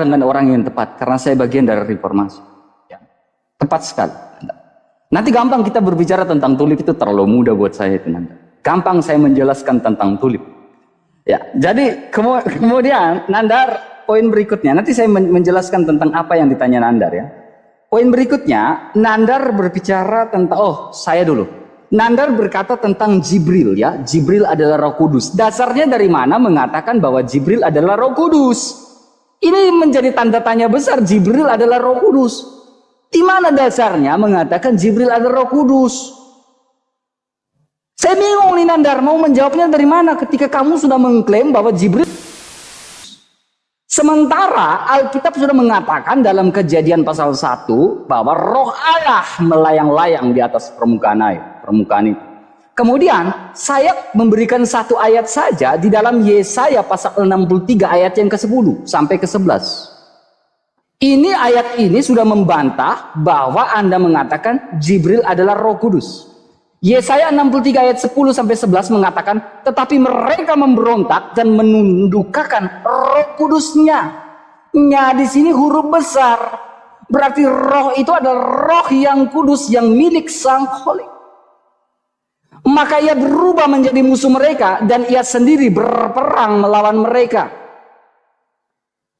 dengan orang yang tepat karena saya bagian dari reformasi. Ya, tepat sekali. Nanti gampang kita berbicara tentang tulip, itu terlalu mudah buat saya itu Nandar. Gampang saya menjelaskan tentang tulip. Ya, jadi kemudian Nandar, poin berikutnya nanti saya menjelaskan tentang apa yang ditanya Nandar ya. Poin berikutnya Nandar berbicara tentang saya dulu. Nandar berkata tentang Jibril ya. Jibril adalah Roh Kudus. Dasarnya dari mana mengatakan bahwa Jibril adalah Roh Kudus? Ini menjadi tanda tanya besar. Jibril adalah Roh Kudus. Di mana dasarnya mengatakan Jibril adalah Roh Kudus? Saya bingung nih Nandar, mau menjawabnya dari mana ketika kamu sudah mengklaim bahwa Jibril. Sementara Alkitab sudah mengatakan dalam Kejadian pasal 1 bahwa Roh Allah melayang-layang di atas permukaan air, permukaan itu. Kemudian saya memberikan satu ayat saja di dalam Yesaya pasal 63 ayat yang ke-10 sampai ke-11. Ini ayat ini sudah membantah bahwa Anda mengatakan Jibril adalah Roh Kudus. Yesaya 63 ayat 10 sampai 11 mengatakan, tetapi mereka memberontak dan menundukkan Roh Kudusnya. Nya di sini huruf besar. Berarti roh itu adalah roh yang kudus yang milik Sang Khalik. Maka ia berubah menjadi musuh mereka dan ia sendiri berperang melawan mereka.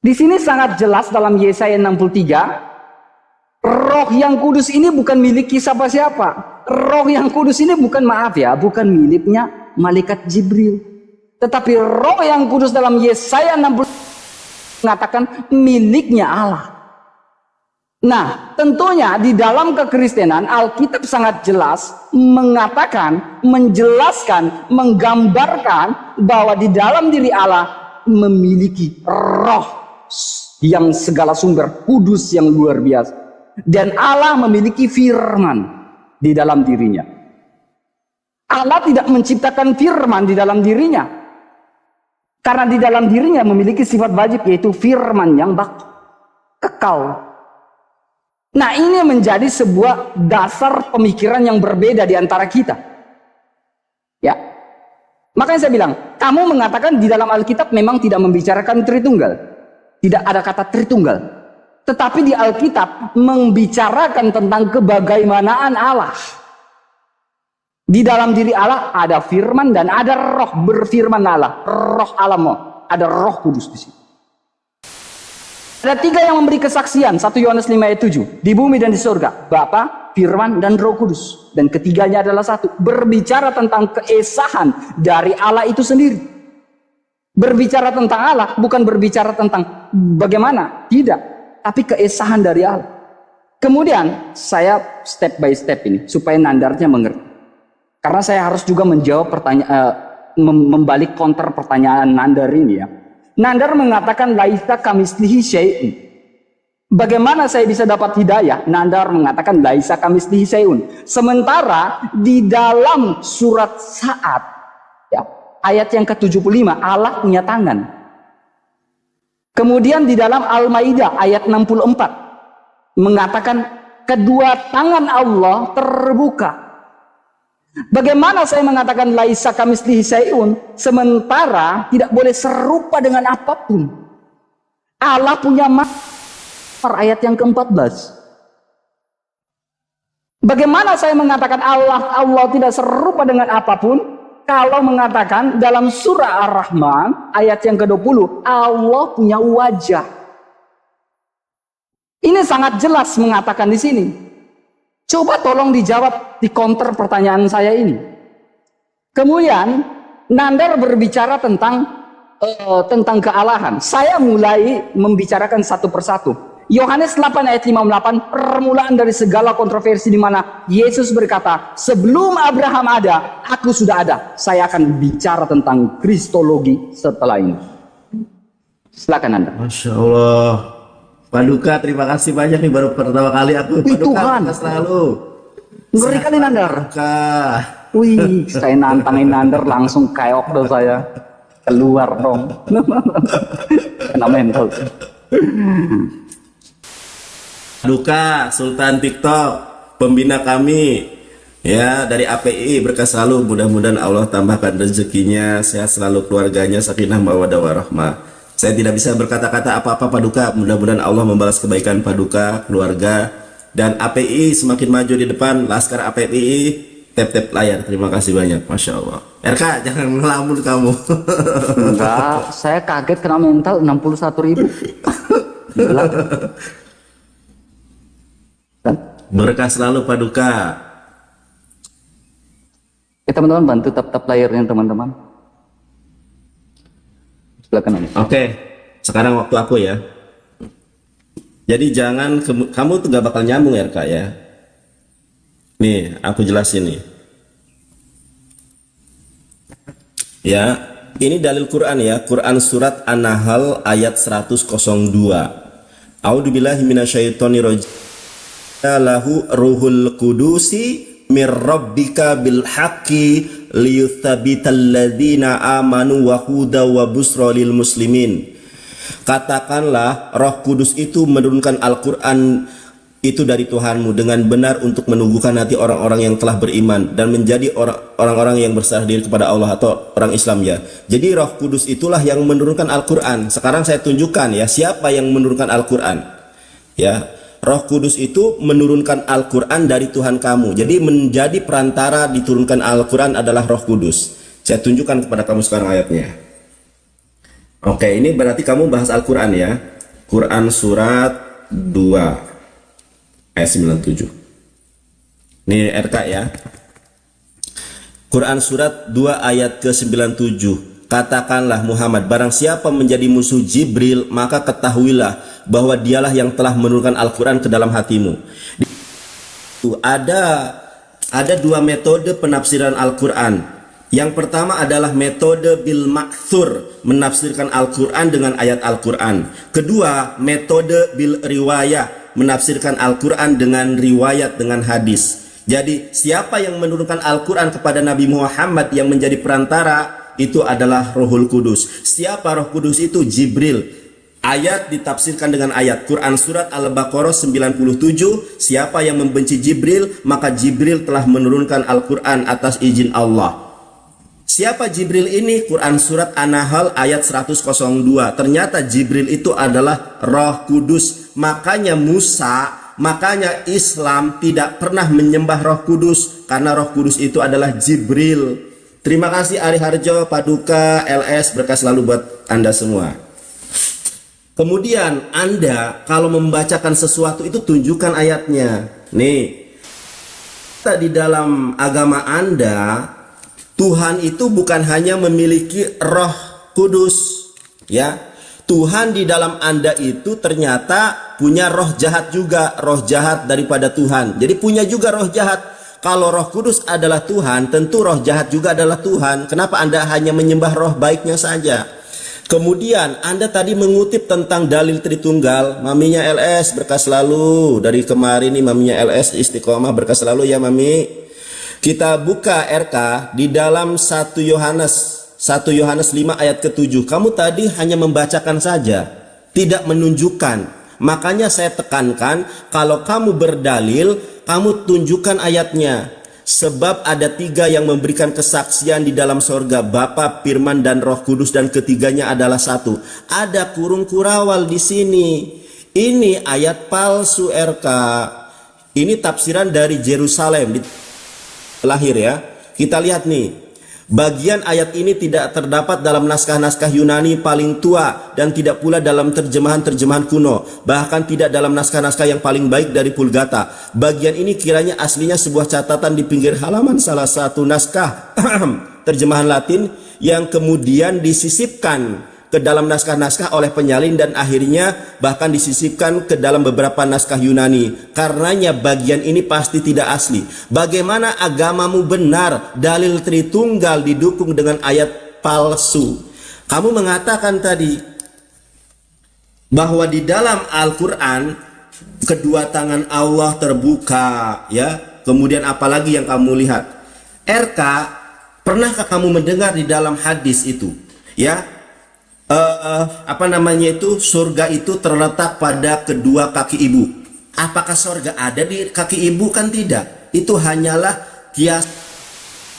Di sini sangat jelas dalam Yesaya 63, roh yang kudus ini bukan milik siapa-siapa. Roh yang kudus ini bukan bukan miliknya malaikat Jibril. Tetapi roh yang kudus dalam Yesaya 60 mengatakan miliknya Allah. Nah, tentunya di dalam kekristenan Alkitab sangat jelas mengatakan, menjelaskan, menggambarkan bahwa di dalam diri Allah memiliki roh yang segala sumber kudus yang luar biasa. Dan Allah memiliki firman di dalam dirinya. Allah tidak menciptakan firman di dalam dirinya. Karena di dalam dirinya memiliki sifat wajib, yaitu firman yang kekal. Nah, ini menjadi sebuah dasar pemikiran yang berbeda di antara kita. Ya. Makanya saya bilang, kamu mengatakan di dalam Alkitab memang tidak membicarakan Tritunggal. Tidak ada kata Tritunggal. Tetapi di Alkitab membicarakan tentang kebagaimanaan Allah. Di dalam diri Allah ada firman dan ada roh, berfirman Allah. Roh Allah, ada Roh Kudus di sini. Ada tiga yang memberi kesaksian, 1 Yohanes 5 ayat 7. Di bumi dan di surga, Bapa, firman, dan Roh Kudus. Dan ketiganya adalah satu. Berbicara tentang keesahan dari Allah itu sendiri. Berbicara tentang Allah, bukan berbicara tentang bagaimana. Tidak. Tapi keesahan dari Allah. Kemudian saya step by step ini supaya Nandarnya mengerti. Karena saya harus juga menjawab membalik counter pertanyaan Nandar ini ya. Nandar mengatakan laisa kamislihi syai'un. Bagaimana saya bisa dapat hidayah? Nandar mengatakan laisa kamislihi syai'un. Sementara di dalam surat Sa'ad ya, ayat yang ke-75 Allah punya tangan. Kemudian di dalam Al-Maidah ayat 64 mengatakan kedua tangan Allah terbuka. Bagaimana saya mengatakan laisa kamislihi syai'un sementara tidak boleh serupa dengan apapun? Allah punya ayat yang ke-14. Bagaimana saya mengatakan Allah tidak serupa dengan apapun? Kalau mengatakan dalam surah Ar-Rahman ayat yang ke-20 Allah punya wajah. Ini sangat jelas mengatakan di sini. Coba tolong dijawab di counter pertanyaan saya ini. Kemudian Nandar berbicara tentang kealahan. Saya mulai membicarakan satu persatu. Yohanes 8 ayat 58 permulaan dari segala kontroversi di mana Yesus berkata, sebelum Abraham ada, aku sudah ada. Saya akan bicara tentang kristologi setelah ini. Silakan Anda. Masya Allah. Pak Duka, terima kasih banyak nih, baru pertama kali aku. Pak Duka, Tuhan selalu. ngeri kali Nandar. Wih, saya nantangin Nandar langsung keok dong saya. Keluar dong. Kena mental. Duka, Sultan TikTok, pembina kami ya dari API, berkah selalu, mudah-mudahan Allah tambahkan rezekinya, sehat selalu keluarganya, sakinah mawaddah warahmah. Saya tidak bisa berkata-kata apa-apa Paduka. Mudah-mudahan Allah membalas kebaikan Paduka, keluarga, dan API semakin maju di depan. Laskar API, tap-tap layar. Terima kasih banyak, Masya Allah. RK, jangan ngelamun kamu. Enggak, saya kaget kena mental 61.000. Gila. Kan? Berkah selalu Paduka. Teman-teman bantu tap-tap layarnya teman-teman. Sebelah kanan. Oke, sekarang waktu aku ya. Jadi jangan kamu tuh gak bakal nyambung RK ya. Nih, aku jelasin nih. Ya, ini dalil Quran ya. Quran surat An-Nahl ayat 102. A'udzubillahi minasyaitonirrajim. Lahu ruhul qudusi mir rabbika bil haqqi liyutsabital ladzina amanu wa huda wa busra lil muslimin. Katakanlah Roh Kudus itu menurunkan Al-Qur'an itu dari Tuhanmu dengan benar untuk menumbuhkan hati orang-orang yang telah beriman dan menjadi orang-orang yang berserah diri kepada Allah atau orang Islam ya. Jadi Roh Kudus itulah yang menurunkan Al-Qur'an. Sekarang saya tunjukkan ya siapa yang menurunkan Al-Qur'an. Ya. Roh Kudus itu menurunkan Al-Quran dari Tuhan kamu. Jadi menjadi perantara diturunkan Al-Quran adalah Roh Kudus. Saya tunjukkan kepada kamu sekarang ayatnya. Oke, ini berarti kamu bahas Al-Quran ya. Quran surat 2 ayat 97. Ini RK ya. Quran surat 2 ayat ke-97. Katakanlah Muhammad, barang siapa menjadi musuh Jibril, maka ketahuilah bahwa dialah yang telah menurunkan Al-Quran ke dalam hatimu. Ada dua metode penafsiran Al-Quran. Yang pertama adalah metode bil ma'thur, menafsirkan Al-Quran dengan ayat Al-Quran. Kedua, metode bil riwayah, menafsirkan Al-Quran dengan riwayat, dengan hadis. Jadi siapa yang menurunkan Al-Quran kepada Nabi Muhammad yang menjadi perantara, itu adalah Rohul Kudus. Siapa Roh Kudus itu? Jibril. Ayat ditafsirkan dengan ayat. Quran surat Al-Baqarah 97. Siapa yang membenci Jibril, maka Jibril telah menurunkan Al-Quran atas izin Allah. Siapa Jibril ini? Quran surat An-Nahl ayat 102. Ternyata Jibril itu adalah Roh Kudus. Makanya Islam tidak pernah menyembah Roh Kudus, karena Roh Kudus itu adalah Jibril. Terima kasih Ari Harjo, Paduka, LS, berkah selalu buat Anda semua. Kemudian Anda kalau membacakan sesuatu itu tunjukkan ayatnya. Nih, di dalam agama Anda, Tuhan itu bukan hanya memiliki Roh Kudus, ya. Tuhan di dalam Anda itu ternyata punya roh jahat juga, roh jahat daripada Tuhan. Jadi punya juga roh jahat. Kalau Roh Kudus adalah Tuhan, tentu roh jahat juga adalah Tuhan. Kenapa Anda hanya menyembah roh baiknya saja? Kemudian Anda tadi mengutip tentang dalil Tritunggal. Maminya LS berkah selalu. Dari kemarin nih maminya LS istiqomah, berkah selalu ya mami. Kita buka RK di dalam 1 Yohanes 5 ayat ke-7. Kamu tadi hanya membacakan saja, tidak menunjukkan. Makanya saya tekankan, kalau kamu berdalil, kamu tunjukkan ayatnya. Sebab ada 3 yang memberikan kesaksian di dalam sorga, Bapa, Firman, dan Roh Kudus, dan ketiganya adalah satu. Ada kurung kurawal di sini. Ini ayat palsu RK. Ini tafsiran dari Yerusalem lahir ya. Kita lihat nih. Bagian ayat ini tidak terdapat dalam naskah-naskah Yunani paling tua dan tidak pula dalam terjemahan-terjemahan kuno, bahkan tidak dalam naskah-naskah yang paling baik dari Vulgata. Bagian ini kiranya aslinya sebuah catatan di pinggir halaman salah satu naskah terjemahan Latin yang kemudian disisipkan ke dalam naskah-naskah oleh penyalin dan akhirnya bahkan disisipkan ke dalam beberapa naskah Yunani. Karenanya bagian ini pasti tidak asli. Bagaimana agamamu benar dalil Tritunggal didukung dengan ayat palsu? Kamu mengatakan tadi bahwa di dalam Al-Quran kedua tangan Allah terbuka, ya. Kemudian apalagi yang kamu lihat? RK, pernahkah kamu mendengar di dalam hadis itu, ya? Surga itu terletak pada kedua kaki ibu. Apakah surga ada di kaki ibu? Kan tidak. Itu hanyalah kias,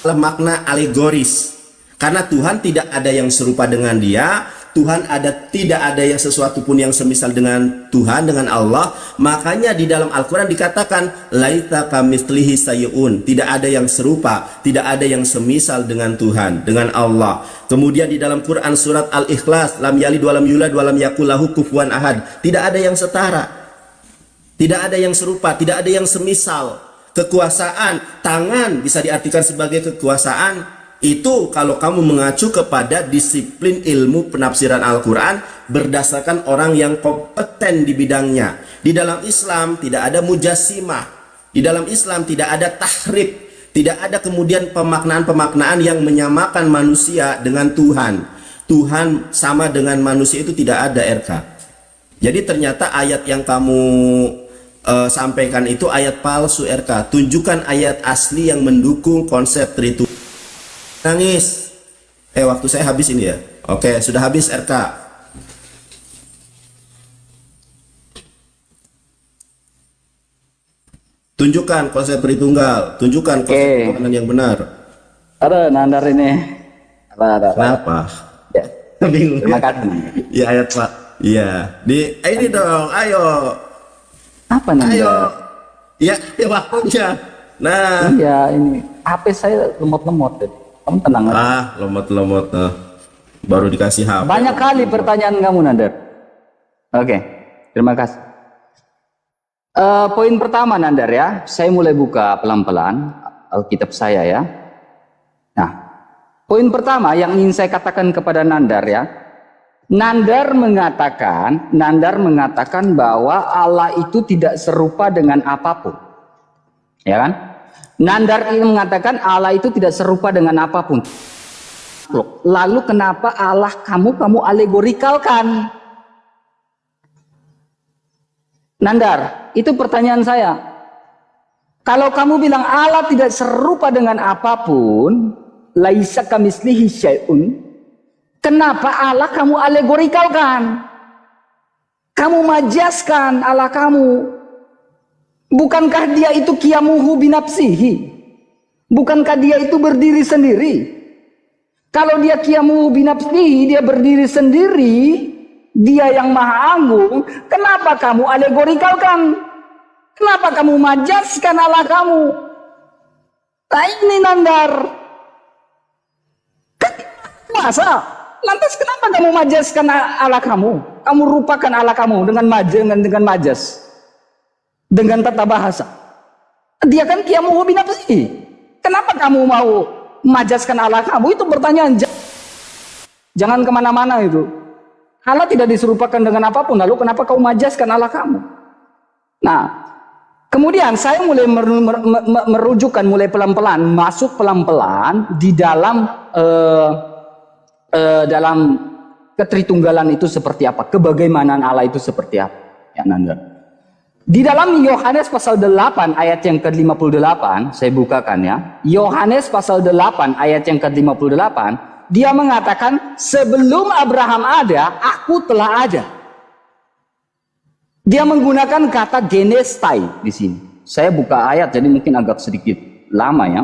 makna alegoris. Karena Tuhan tidak ada yang serupa dengan dia. Tuhan tidak ada yang sesuatu pun yang semisal dengan Tuhan, dengan Allah. Makanya di dalam Al-Quran dikatakan laita kamitslihi syai'un, tidak ada yang serupa, tidak ada yang semisal dengan Tuhan, dengan Allah. Kemudian di dalam Quran surat Al-Ikhlas, lam yalid walam yulad walam yakul lahu kufuwan ahad, tidak ada yang setara, tidak ada yang serupa, tidak ada yang semisal. Kekuasaan, tangan bisa diartikan sebagai kekuasaan. Itu kalau kamu mengacu kepada disiplin ilmu penafsiran Al-Quran berdasarkan orang yang kompeten di bidangnya. Di dalam Islam tidak ada mujassimah, di dalam Islam tidak ada tahrif, tidak ada kemudian pemaknaan-pemaknaan yang menyamakan manusia dengan Tuhan. Tuhan sama dengan manusia itu tidak ada, RK. Jadi ternyata ayat yang kamu sampaikan itu ayat palsu, RK. Tunjukkan ayat asli yang mendukung konsep Tritunggal. Nangis. Waktu saya habis ini ya. Oke, sudah habis, RK. Tunjukkan konsep Tritunggal, tunjukkan konsep pemahaman yang benar. Ada Nandar ini. Ada. Kenapa? Ya. Bingung. Terima kasih. Ya ayat Pak. Iya. Di ini dong, ayo. Apa Nandar? Ayo. Ya waktunya. Nah. Iya, ini HP saya lemot-lemot. Kamu tenang aja. Lemot-lemot. Baru dikasih HP. Banyak kali pertanyaan kamu, Nandar. Oke, terima kasih. Poin pertama, Nandar ya. Saya mulai buka pelan-pelan Alkitab saya ya. Nah, poin pertama yang ingin saya katakan kepada Nandar ya. Nandar mengatakan bahwa Allah itu tidak serupa dengan apapun. Ya kan? Nandar ini mengatakan Allah itu tidak serupa dengan apapun. Lalu kenapa Allah kamu alegorikalkan? Nandar, itu pertanyaan saya. Kalau kamu bilang Allah tidak serupa dengan apapun, laisa kamitslihi syai'un, kenapa Allah kamu alegorikalkan? Kamu majaskan Allah kamu. Bukankah dia itu qiyamuhu binafsihi? Bukankah dia itu berdiri sendiri? Kalau dia qiyamuhu binafsihi, dia berdiri sendiri, dia yang maha agung, kenapa kamu alegorikalkan? Kenapa kamu majaskan Allah kamu? Nah ini Nandar. Masa? Lantas kenapa kamu majaskan Allah kamu? Kamu rupakan Allah kamu dengan majas. Dengan tata bahasa. Dia kan qiyamuhu binafsihi. Kenapa kamu mau majaskan Allah kamu? Itu pertanyaan. Jangan kemana-mana itu. Allah tidak diserupakan dengan apapun. Lalu kenapa kau majaskan Allah kamu? Nah, kemudian saya mulai merujukkan mulai pelan-pelan, masuk pelan-pelan di dalam dalam ketritunggalan itu seperti apa, kebagaimanaan Allah itu seperti apa. Ya Nanda. Di dalam Yohanes pasal 8 ayat yang ke-58, saya bukakan ya. Yohanes pasal 8 ayat yang ke-58, dia mengatakan sebelum Abraham ada, aku telah ada. Dia menggunakan kata genestai di sini. Saya buka ayat jadi mungkin agak sedikit lama ya.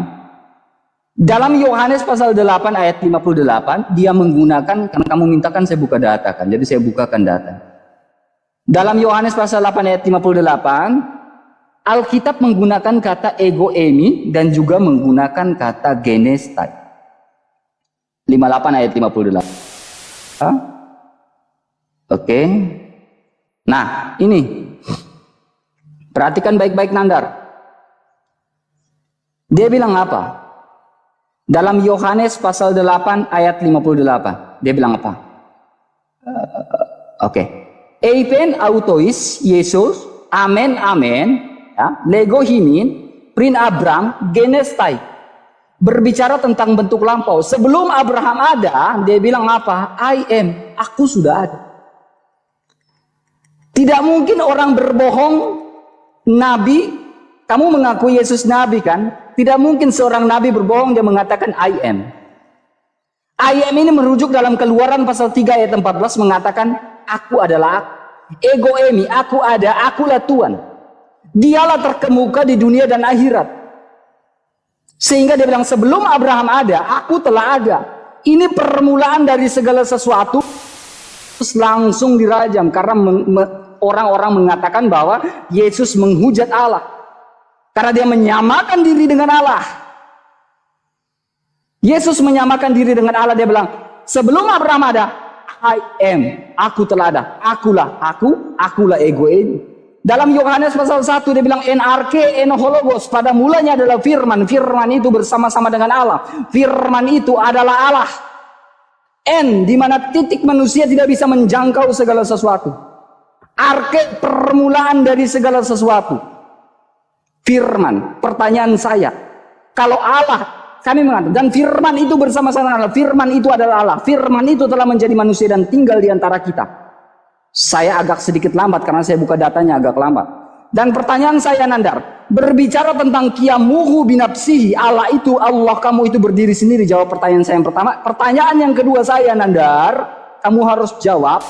Dalam Yohanes pasal 8 ayat 58, dia menggunakan, karena kamu mintakan saya buka data kan, jadi saya bukakan data. Dalam Yohanes pasal 8 ayat 58, Alkitab menggunakan kata ego emi dan juga menggunakan kata genestai. 58 ayat 58. Oke. Nah, ini. Perhatikan baik-baik Nandar. Dia bilang apa? Dalam Yohanes pasal 8 ayat 58. Dia bilang apa? Oke. Eipen autois Yesus, amen amen, ya, lego himin, prin Abram, genestai. Berbicara tentang bentuk lampau. Sebelum Abraham ada, dia bilang apa? I am, aku sudah ada. Tidak mungkin orang berbohong, nabi, kamu mengaku Yesus nabi kan? Tidak mungkin seorang nabi berbohong, dia mengatakan I am. I am ini merujuk dalam Keluaran pasal 3 ayat 14 mengatakan aku adalah ego emi, aku ada, akulah Tuhan. Dialah terkemuka di dunia dan akhirat. Sehingga dia bilang sebelum Abraham ada, aku telah ada. Ini permulaan dari segala sesuatu. Terus langsung dirajam karena orang-orang mengatakan bahwa Yesus menghujat Allah. Karena dia menyamakan diri dengan Allah. Yesus menyamakan diri dengan Allah, dia bilang, sebelum Abraham ada, I am, aku telah ada, akulah ego ini. Dalam Yohanes pasal 1 dia bilang NRK enohologos, pada mulanya adalah firman, firman itu bersama-sama dengan Allah. Firman itu adalah Allah. N, di mana titik manusia tidak bisa menjangkau segala sesuatu. Arke, permulaan dari segala sesuatu. Firman, pertanyaan saya, kalau Allah, kami mengatakan, dan firman itu bersama-sama dengan Allah, firman itu adalah Allah, firman itu telah menjadi manusia dan tinggal di antara kita. Saya agak sedikit lambat karena saya buka datanya agak lambat. Dan pertanyaan saya, Nandar, berbicara tentang kiamuhu binafsihi, Allah itu, Allah kamu itu berdiri sendiri. Jawab pertanyaan saya yang pertama. Pertanyaan yang kedua saya, Nandar, kamu harus jawab,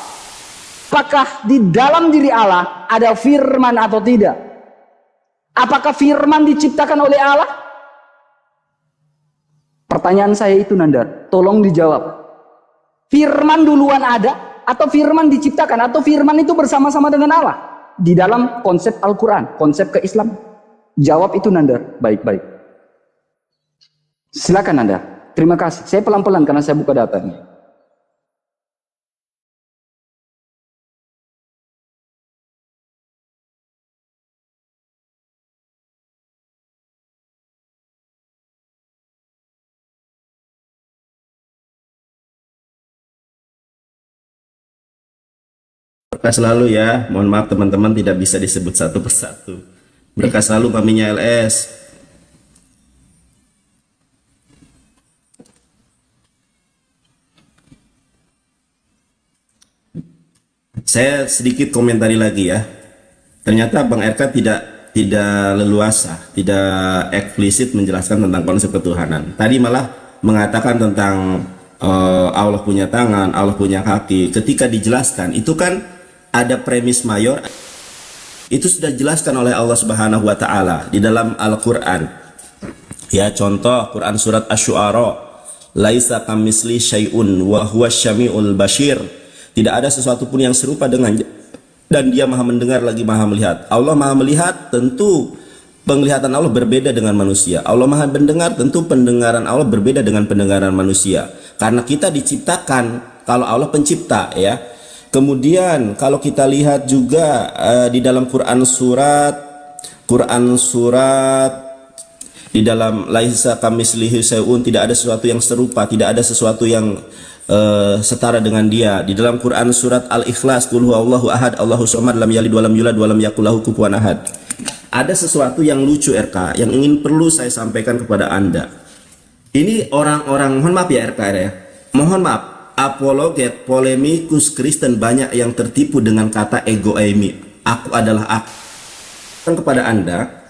apakah di dalam diri Allah ada firman atau tidak? Apakah firman diciptakan oleh Allah? Pertanyaan saya itu, Nandar, tolong dijawab. Firman duluan ada atau firman diciptakan, atau firman itu bersama-sama dengan Allah di dalam konsep Al-Quran, konsep keislaman? Jawab itu, Nandar, baik-baik. Silakan, Nandar. Terima kasih. Saya pelan-pelan karena saya buka datanya. Berkah selalu ya. Mohon maaf teman-teman tidak bisa disebut satu persatu. Berkah selalu kaminya LS. Saya sedikit komentari lagi ya. Ternyata Bang RK tidak leluasa, tidak eksplisit menjelaskan tentang konsep ketuhanan. Tadi malah mengatakan tentang Allah punya tangan, Allah punya kaki. Ketika dijelaskan itu kan ada premis mayor, itu sudah dijelaskan oleh Allah Subhanahu wa taala di dalam Al-Qur'an. Ya, contoh Quran surat Asy-Syu'ara, laisa kamisli syai'un wa huwas syami'ul basyir. Tidak ada sesuatu pun yang serupa dengan, dan dia Maha mendengar lagi Maha melihat. Allah Maha melihat, tentu penglihatan Allah berbeda dengan manusia. Allah Maha mendengar, tentu pendengaran Allah berbeda dengan pendengaran manusia. Karena kita diciptakan, kalau Allah pencipta ya. Kemudian kalau kita lihat juga di dalam Quran surat di dalam laisa kamitslihi syai'un, tidak ada sesuatu yang serupa, tidak ada sesuatu yang setara dengan dia. Di dalam Quran surat Al-Ikhlas, qul huwallahu ahad, Allahus samad, lam yalid walam yulad walam yakul lahu kufuwan ahad. Ada sesuatu yang lucu RK yang perlu saya sampaikan kepada Anda. Ini orang-orang, mohon maaf ya RK ya. Mohon maaf, apologet, polemikus Kristen banyak yang tertipu dengan kata ego eimi. Aku adalah aku. Kepada Anda,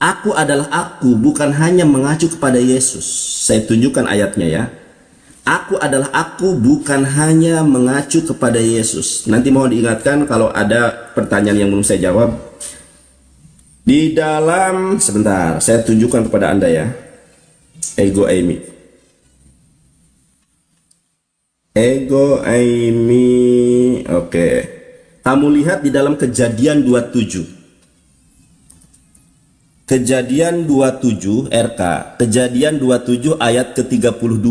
aku adalah aku bukan hanya mengacu kepada Yesus. Saya tunjukkan ayatnya ya. Aku adalah aku bukan hanya mengacu kepada Yesus. Nanti mohon diingatkan kalau ada pertanyaan yang belum saya jawab. Di dalam, sebentar, saya tunjukkan kepada Anda ya. Ego eimi. Ego eimi. Oke. Kamu lihat di dalam Kejadian 27. Kejadian 27 RK. Kejadian 27 ayat ke-32.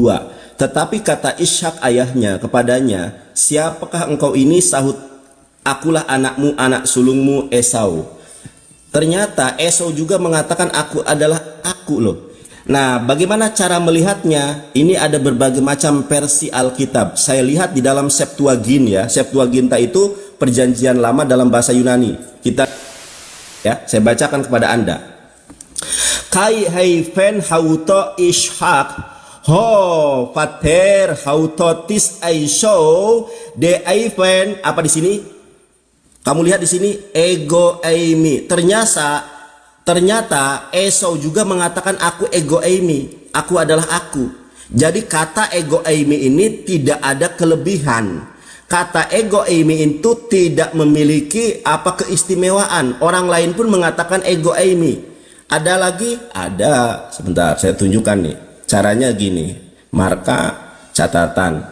Tetapi kata Ishak ayahnya kepadanya, siapakah engkau ini? Sahut, akulah anakmu, anak sulungmu Esau. Ternyata Esau juga mengatakan aku adalah aku loh. Nah, bagaimana cara melihatnya? Ini ada berbagai macam versi Alkitab. Saya lihat di dalam Septuagint ya. Septuaginta itu perjanjian lama dalam bahasa Yunani. Kita ya, saya bacakan kepada Anda. Kai haifen hauto Ishak ho pater hautotis Esau de haifen, apa di sini? Kamu lihat di sini ego eimi. Ternyata Esau juga mengatakan aku ego eimi, aku adalah aku. Jadi kata ego eimi ini tidak ada kelebihan. Kata ego eimi itu tidak memiliki apa keistimewaan. Orang lain pun mengatakan ego eimi. Ada lagi? Ada. Sebentar, saya tunjukkan nih. Caranya gini. Marka catatan.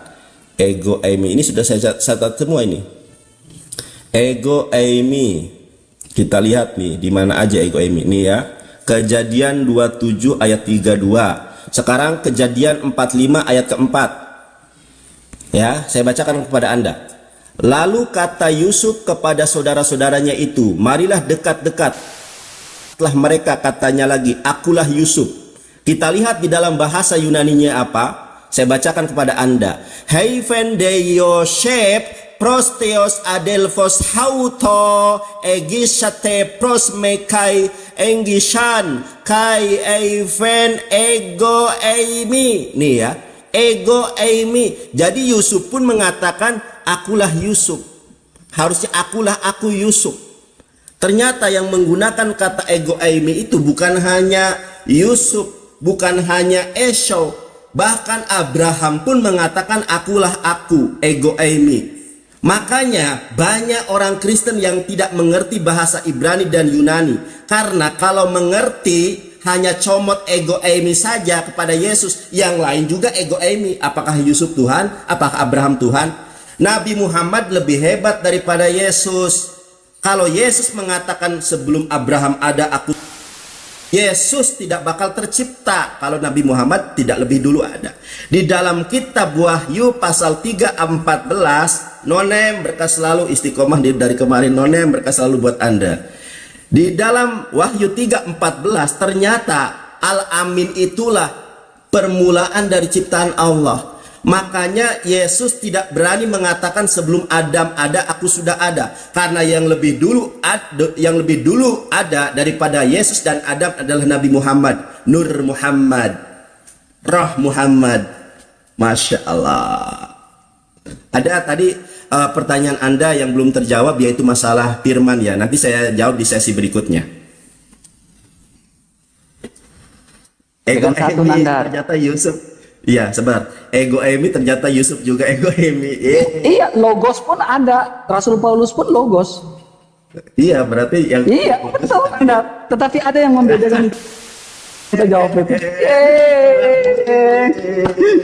Ego eimi ini sudah saya catat semua ini. Ego eimi. Kita lihat nih di mana aja ego eimi nih ya. Kejadian 27 ayat 32. Sekarang Kejadian 45 ayat keempat. Ya, saya bacakan kepada Anda. Lalu kata Yusuf kepada saudara-saudaranya itu, marilah dekat-dekat. Setelah mereka katanya lagi, akulah Yusuf. Kita lihat di dalam bahasa Yunaninya apa? Saya bacakan kepada Anda. Hei Yosef prosteos adelphos hauto egisate prosmekai engishan kai eifen ego eimi. Nih ya, ego eimi. Jadi Yusuf pun mengatakan akulah Yusuf. Harusnya akulah aku Yusuf. Ternyata yang menggunakan kata ego eimi itu bukan hanya Yusuf, bukan hanya Esau, bahkan Abraham pun mengatakan akulah aku, ego eimi. Makanya banyak orang Kristen yang tidak mengerti bahasa Ibrani dan Yunani, karena kalau mengerti hanya comot ego eimi saja kepada Yesus, yang lain juga ego eimi. Apakah Yusuf Tuhan? Apakah Abraham Tuhan? Nabi Muhammad lebih hebat daripada Yesus. Kalau Yesus mengatakan sebelum Abraham ada aku, Yesus tidak bakal tercipta kalau Nabi Muhammad tidak lebih dulu ada. Di dalam kitab Wahyu pasal 3:14, Nonem berkah selalu istiqomah dari kemarin, Nonem berkah selalu buat Anda. Di dalam Wahyu 3:14 ternyata Al-Amin itulah permulaan dari ciptaan Allah. Makanya Yesus tidak berani mengatakan sebelum Adam ada aku sudah ada, karena yang lebih dulu ada daripada Yesus dan Adam adalah Nabi Muhammad, Nur Muhammad, Roh Muhammad. Masya Allah. Ada tadi pertanyaan Anda yang belum terjawab, yaitu masalah firman ya. Nanti saya jawab di sesi berikutnya. Ego eimi ternyata Yusuf. Iya, sebentar. Ego eimi ternyata Yusuf juga ego eimi. Iya, logos pun ada. Rasul Paulus pun logos. Iya, berarti yang iya, betul Anda. Tetapi ada yang membedakan. Kita jawab itu.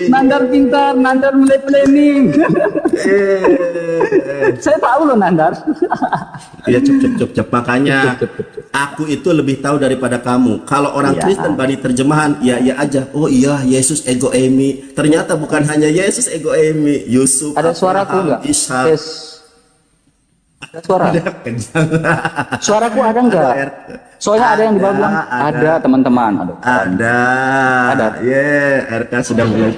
Nandar pintar, Nandar mulai planning. Saya tahu loh Nandar. Iya, cep. Makanya aku itu lebih tahu daripada kamu. Kalau orang Kristen bani terjemahan, ya aja. Oh iya, Yesus ego eimi. Ternyata bukan hanya Yesus ego eimi. Yusuf. Ada suaraku enggak? Yes. Ada suara. Suaraku ada enggak? Soalnya ada yang di bawah bilang ada teman-teman. Ada. RK sudah mulai.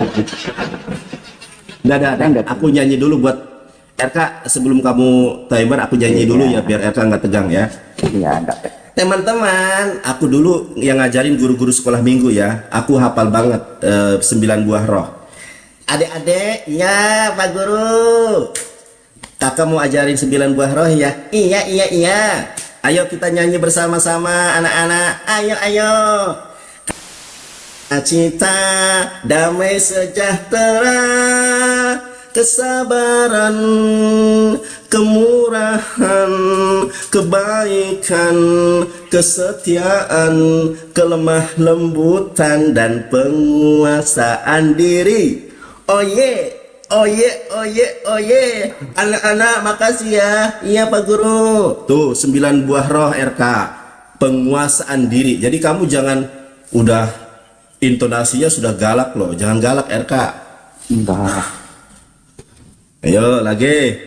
Udah. Aku nyanyi dulu buat RK sebelum kamu timer. Aku nyanyi dulu ya biar RK nggak tegang ya. Iya, enggak. Teman-teman, aku dulu yang ngajarin guru-guru sekolah minggu ya. Aku hafal banget 9 buah roh. Adik-adik, ya Pak Guru. Kakak mau ajarin 9 buah roh ya? Iya. Ayo kita nyanyi bersama-sama anak-anak. Ayo. Cita, damai sejahtera, kesabaran, kemurahan, kebaikan, kesetiaan, kelemah lembutan, dan penguasaan diri. Oye, anak-anak makasih ya. Iya Pak Guru. Tuh 9 buah roh RK, penguasaan diri. Jadi kamu jangan udah intonasinya sudah galak loh, jangan galak RK. Enggak. Ayo lagi.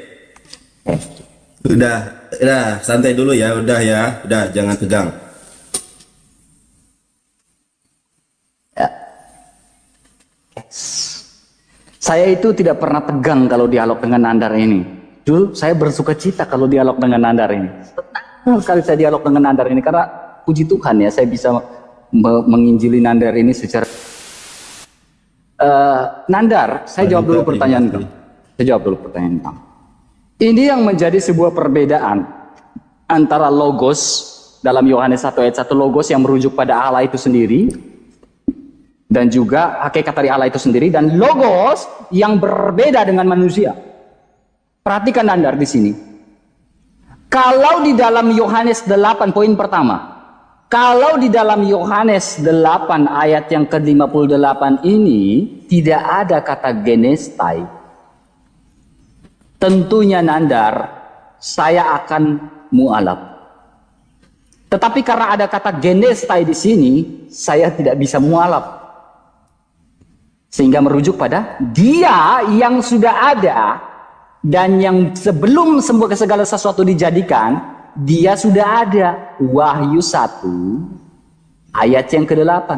Udah santai dulu ya, udah jangan tegang. Saya itu tidak pernah tegang kalau dialog dengan Nandar ini. Dulu saya bersuka cita kalau dialog dengan Nandar ini. Senang sekali saya dialog dengan Nandar ini karena puji Tuhan ya saya bisa menginjili Nandar ini secara. Nandar, saya jawab dulu pertanyaan kamu. Ini yang menjadi sebuah perbedaan antara logos dalam Yohanes 1 ayat 1, logos yang merujuk pada Allah itu sendiri, dan juga hakikat dari Allah itu sendiri, dan logos yang berbeda dengan manusia. Perhatikan Nandar di sini. Kalau di dalam Yohanes 8 poin pertama, kalau di dalam Yohanes 8 ayat yang ke-58 ini tidak ada kata genestai, tentunya Nandar, saya akan mualaf. Tetapi karena ada kata genestai di sini, saya tidak bisa mualaf. Sehingga merujuk pada dia yang sudah ada dan yang sebelum segala sesuatu dijadikan, dia sudah ada. Wahyu 1 ayat yang ke-8.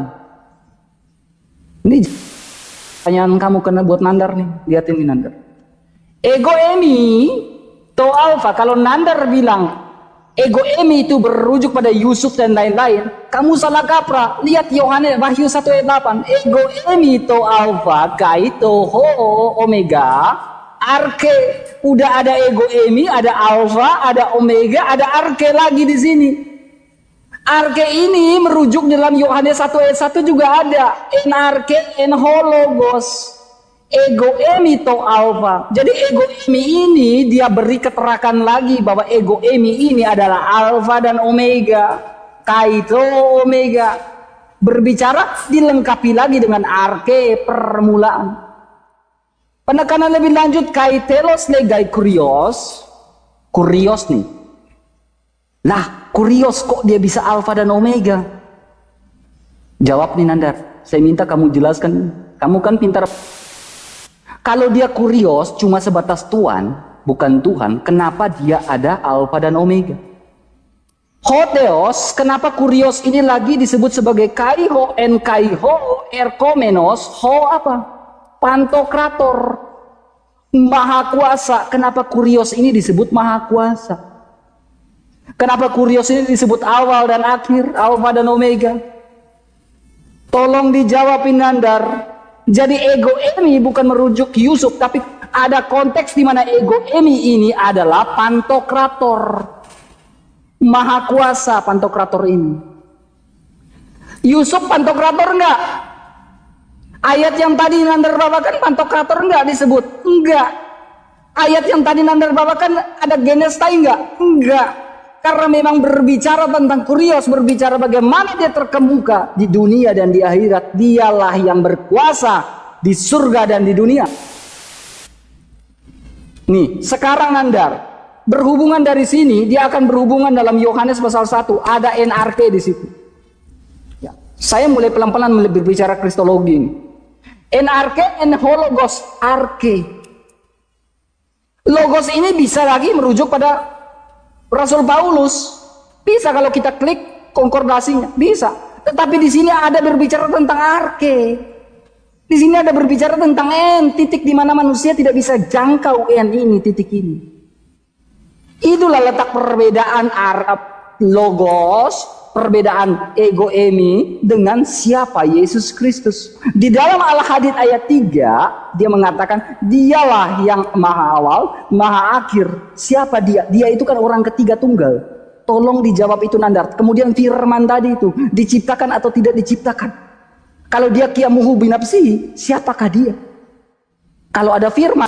Ini pertanyaan kamu kena buat Nandar nih. Lihat ini Nandar. Ego emi to alfa. Kalau Nandar bilang ego emi itu berujuk pada Yusuf dan lain-lain, kamu salah kaprah. Lihat Yohanes Wahyu 1 ayat 8. Ego emi to alfa kaito ho omega arke. Udah ada ego emi, ada alfa, ada omega, ada arke lagi di sini. Arke ini merujuk dalam Yohanes 1 ayat 1 juga ada. En arke en hologos. Ego emi to alfa. Jadi ego emi ini dia beri keterangan lagi bahwa ego emi ini adalah alfa dan omega. Kaito omega. Berbicara dilengkapi lagi dengan arke permulaan. Penekanan lebih lanjut kaitelos legai kurios. Kurios nih. Lah, kurios kok dia bisa alfa dan omega? Jawab nih Nandar. Saya minta kamu jelaskan. Kamu kan pintar. Kalau dia kurios cuma sebatas Tuhan, bukan Tuhan, kenapa dia ada alfa dan omega? Hotheos, kenapa kurios ini lagi disebut sebagai kaiho en kaiho erkomenos, ho apa? Pantokrator, maha kuasa. Kenapa kurios ini disebut maha kuasa? Kenapa kurios ini disebut awal dan akhir, alfa dan omega? Tolong dijawabin Nandar. Jadi ego emi bukan merujuk Yusuf, tapi ada konteks di mana ego emi ini adalah pantokrator, maha kuasa pantokrator ini. Yusuf pantokrator enggak? Ayat yang tadi Nandar bawakan pantokrator enggak disebut? Enggak. Ayat yang tadi Nandar bawakan ada genestai enggak? Enggak. Karena memang berbicara tentang kurios, berbicara bagaimana dia terkemuka di dunia dan di akhirat. Dialah yang berkuasa di surga dan di dunia. Nih, sekarang Nandar berhubungan dari sini, dia akan berhubungan dalam Yohanes pasal 1. Ada NRK di situ. Ya, saya mulai pelan-pelan berbicara kristologi ini. NRK en hologos arke. Logos ini bisa lagi merujuk pada Rasul Paulus. Bisa kalau kita klik konkordasinya, bisa. Tetapi di sini ada berbicara tentang arke. Di sini ada berbicara tentang n, titik di mana manusia tidak bisa jangkau n ini, titik ini. Itulah letak perbedaan Arab logos, perbedaan ego emi dengan siapa Yesus Kristus. Di dalam Al-Hadid ayat 3, dia mengatakan dialah yang maha awal, maha akhir. Siapa dia? Dia itu kan orang ketiga tunggal. Tolong dijawab itu Nandar. Kemudian firman tadi itu diciptakan atau tidak diciptakan? Kalau dia qiyamuhu binafsihi, siapakah dia? Kalau ada firman,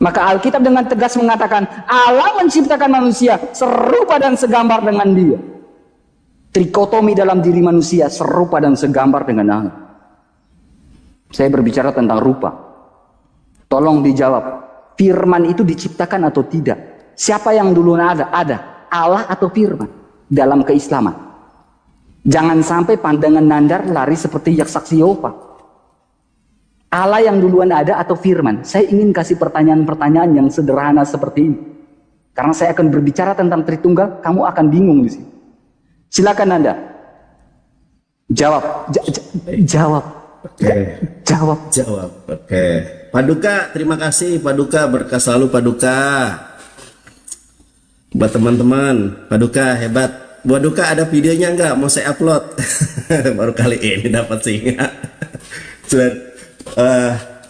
maka Alkitab dengan tegas mengatakan Allah menciptakan manusia serupa dan segambar dengan dia. Trikotomi dalam diri manusia serupa dan segambar dengan Allah. Saya berbicara tentang rupa. Tolong dijawab. Firman itu diciptakan atau tidak? Siapa yang dulu ada? Ada. Allah atau firman? Dalam keislaman. Jangan sampai pandangan Nandar lari seperti saksi Yehova. Allah yang duluan ada atau firman? Saya ingin kasih pertanyaan-pertanyaan yang sederhana seperti ini. Karena saya akan berbicara tentang Tritunggal, kamu akan bingung di sini. Silakan Nanda. Jawab. Jawab. Oke. Jawab. Jawab. Oke. Paduka, terima kasih Paduka, berkah selalu Paduka. Buat teman-teman, Paduka hebat. Buat Duka ada videonya nggak? Mau saya upload? Baru kali ini dapat singa.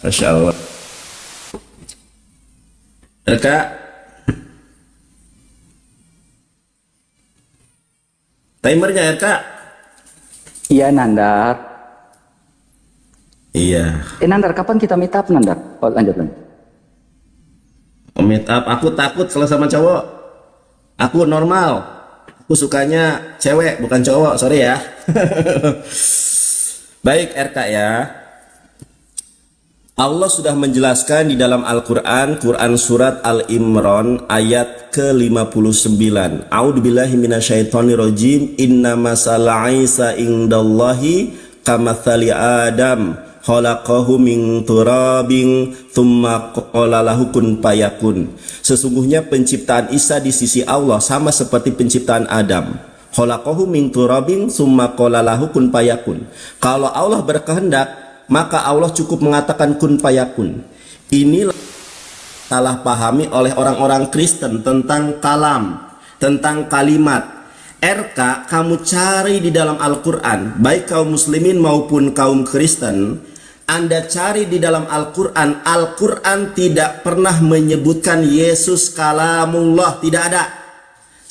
Masya Allah. RK. Timernya RK. Iya Nandar. Iya. Nandar, kapan kita meet up Nandar? Oh, lanjut. Meet up. Aku takut kalau sama cowok. Aku normal. Aku sukanya cewek bukan cowok. Sorry ya. Baik RK ya. Allah sudah menjelaskan di dalam Al-Quran, Quran Surat Al-Imran ayat ke-59. A'udzubillahi minasyaitonirrajim. Inna masala Isa indallahi kamathali Adam khalaqahu min turabin thumma qala lahu kun fayakun. Sesungguhnya penciptaan Isa di sisi Allah sama seperti penciptaan Adam. Khalaqahu min turabin thumma qala lahu kun fayakun. Kalau Allah berkehendak, maka Allah cukup mengatakan kun fayakun. Inilah salah pahami oleh orang-orang Kristen tentang kalam, tentang kalimat. RK kamu cari di dalam Al-Quran, baik kaum muslimin maupun kaum Kristen, Anda cari di dalam Al-Quran. Al-Quran tidak pernah menyebutkan Yesus kalamullah, tidak ada.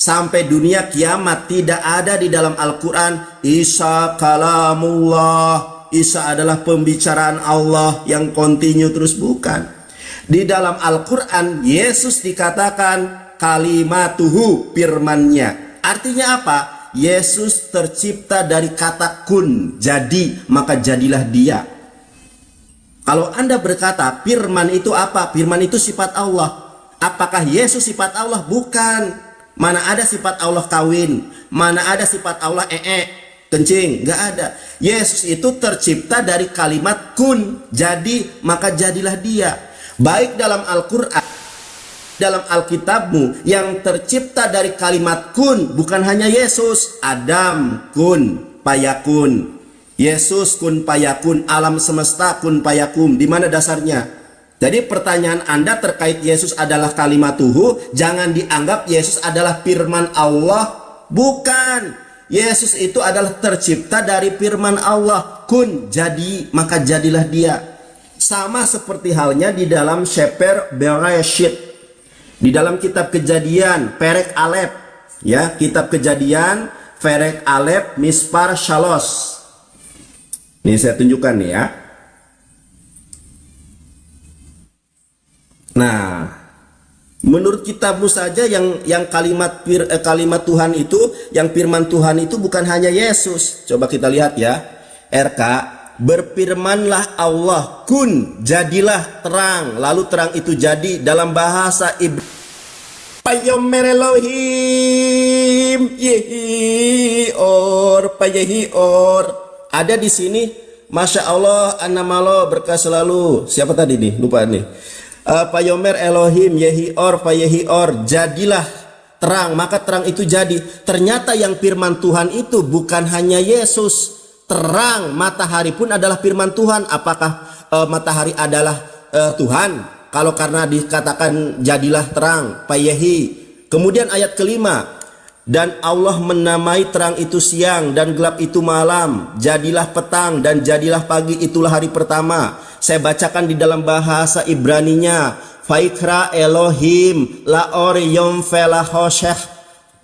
Sampai dunia kiamat tidak ada di dalam Al-Quran Isa kalamullah, Isa adalah pembicaraan Allah yang kontinu terus, bukan. Di dalam Al-Quran Yesus dikatakan kalimatuhu, firmannya. Artinya apa? Yesus tercipta dari kata kun, jadi, maka jadilah dia. Kalau Anda berkata firman itu apa? Firman itu sifat Allah. Apakah Yesus sifat Allah? Bukan. Mana ada sifat Allah kawin? Mana ada sifat Allah kencing? Nggak ada. Yesus itu tercipta dari kalimat kun, jadi, maka jadilah dia. Baik dalam Al-Quran, dalam Alkitabmu, yang tercipta dari kalimat kun bukan hanya Yesus. Adam kun payakun, Yesus kun payakun, alam semesta kun payakun. Di mana dasarnya? Jadi pertanyaan Anda terkait Yesus adalah kalimatuhu, jangan dianggap Yesus adalah firman Allah. Bukan. Yesus itu adalah tercipta dari firman Allah, kun, jadi, maka jadilah dia. Sama seperti halnya di dalam Sefer Bereshit, di dalam kitab Kejadian Perek Alef, ya, kitab Kejadian Perek Alef Mispar Shalos. Ini saya tunjukkan nih ya. Nah, menurut kitabmu saja yang kalimat Tuhan itu, yang firman Tuhan itu bukan hanya Yesus. Coba kita lihat ya. RK, berfirmanlah Allah, kun, jadilah terang. Lalu terang itu jadi dalam bahasa Ibrani. Payomer Elohim yehior payehior. Ada di sini. Masya Allah, anamalo, berkah selalu. Siapa tadi nih? Lupa nih. Payomer Elohim yehior payehior, jadilah terang, maka terang itu jadi. Ternyata yang firman Tuhan itu bukan hanya Yesus. Terang, matahari pun adalah firman Tuhan. Apakah matahari adalah Tuhan? Kalau karena dikatakan jadilah terang, payehi. Kemudian ayat kelima, dan Allah menamai terang itu siang dan gelap itu malam, jadilah petang dan jadilah pagi, itulah hari pertama. Saya bacakan di dalam bahasa Ibraninya. Vaikra Elohim laor yom velahoshech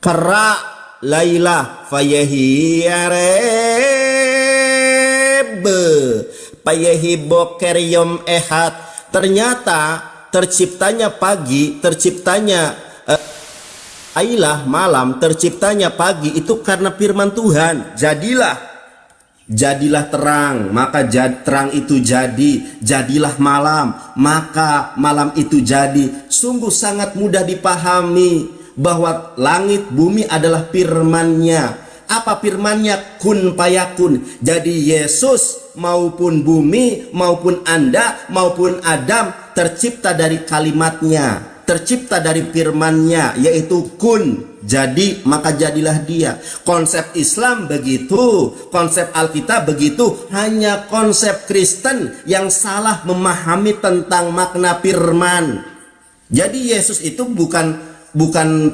kara laila fayehi areb payehi boker yom ehad. Ternyata terciptanya pagi, terciptanya ailah malam, terciptanya pagi itu karena firman Tuhan. Jadilah terang, maka terang itu jadi. Jadilah malam, maka malam itu jadi. Sungguh sangat mudah dipahami bahwa langit bumi adalah firman-Nya. Apa firman-Nya? Kun payakun. Jadi Yesus maupun bumi, maupun Anda, maupun Adam tercipta dari kalimat-Nya, tercipta dari firman-Nya, yaitu kun, jadi, maka jadilah dia. Konsep Islam begitu, konsep Alkitab begitu. Hanya konsep Kristen yang salah memahami tentang makna firman. Jadi Yesus itu bukan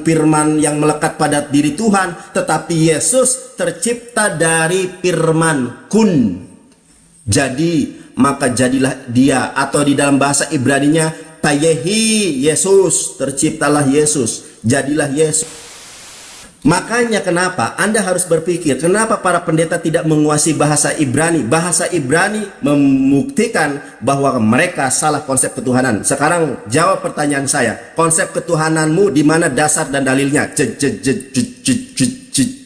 firman yang melekat pada diri Tuhan, tetapi Yesus tercipta dari firman kun, jadi, maka jadilah dia. Atau di dalam bahasa Ibraninya payehi Yesus, terciptalah Yesus, jadilah Yesus. Makanya kenapa Anda harus berpikir, kenapa para pendeta tidak menguasai bahasa Ibrani? Bahasa Ibrani membuktikan bahwa mereka salah konsep ketuhanan. Sekarang jawab pertanyaan saya, konsep ketuhananmu di mana dasar dan dalilnya?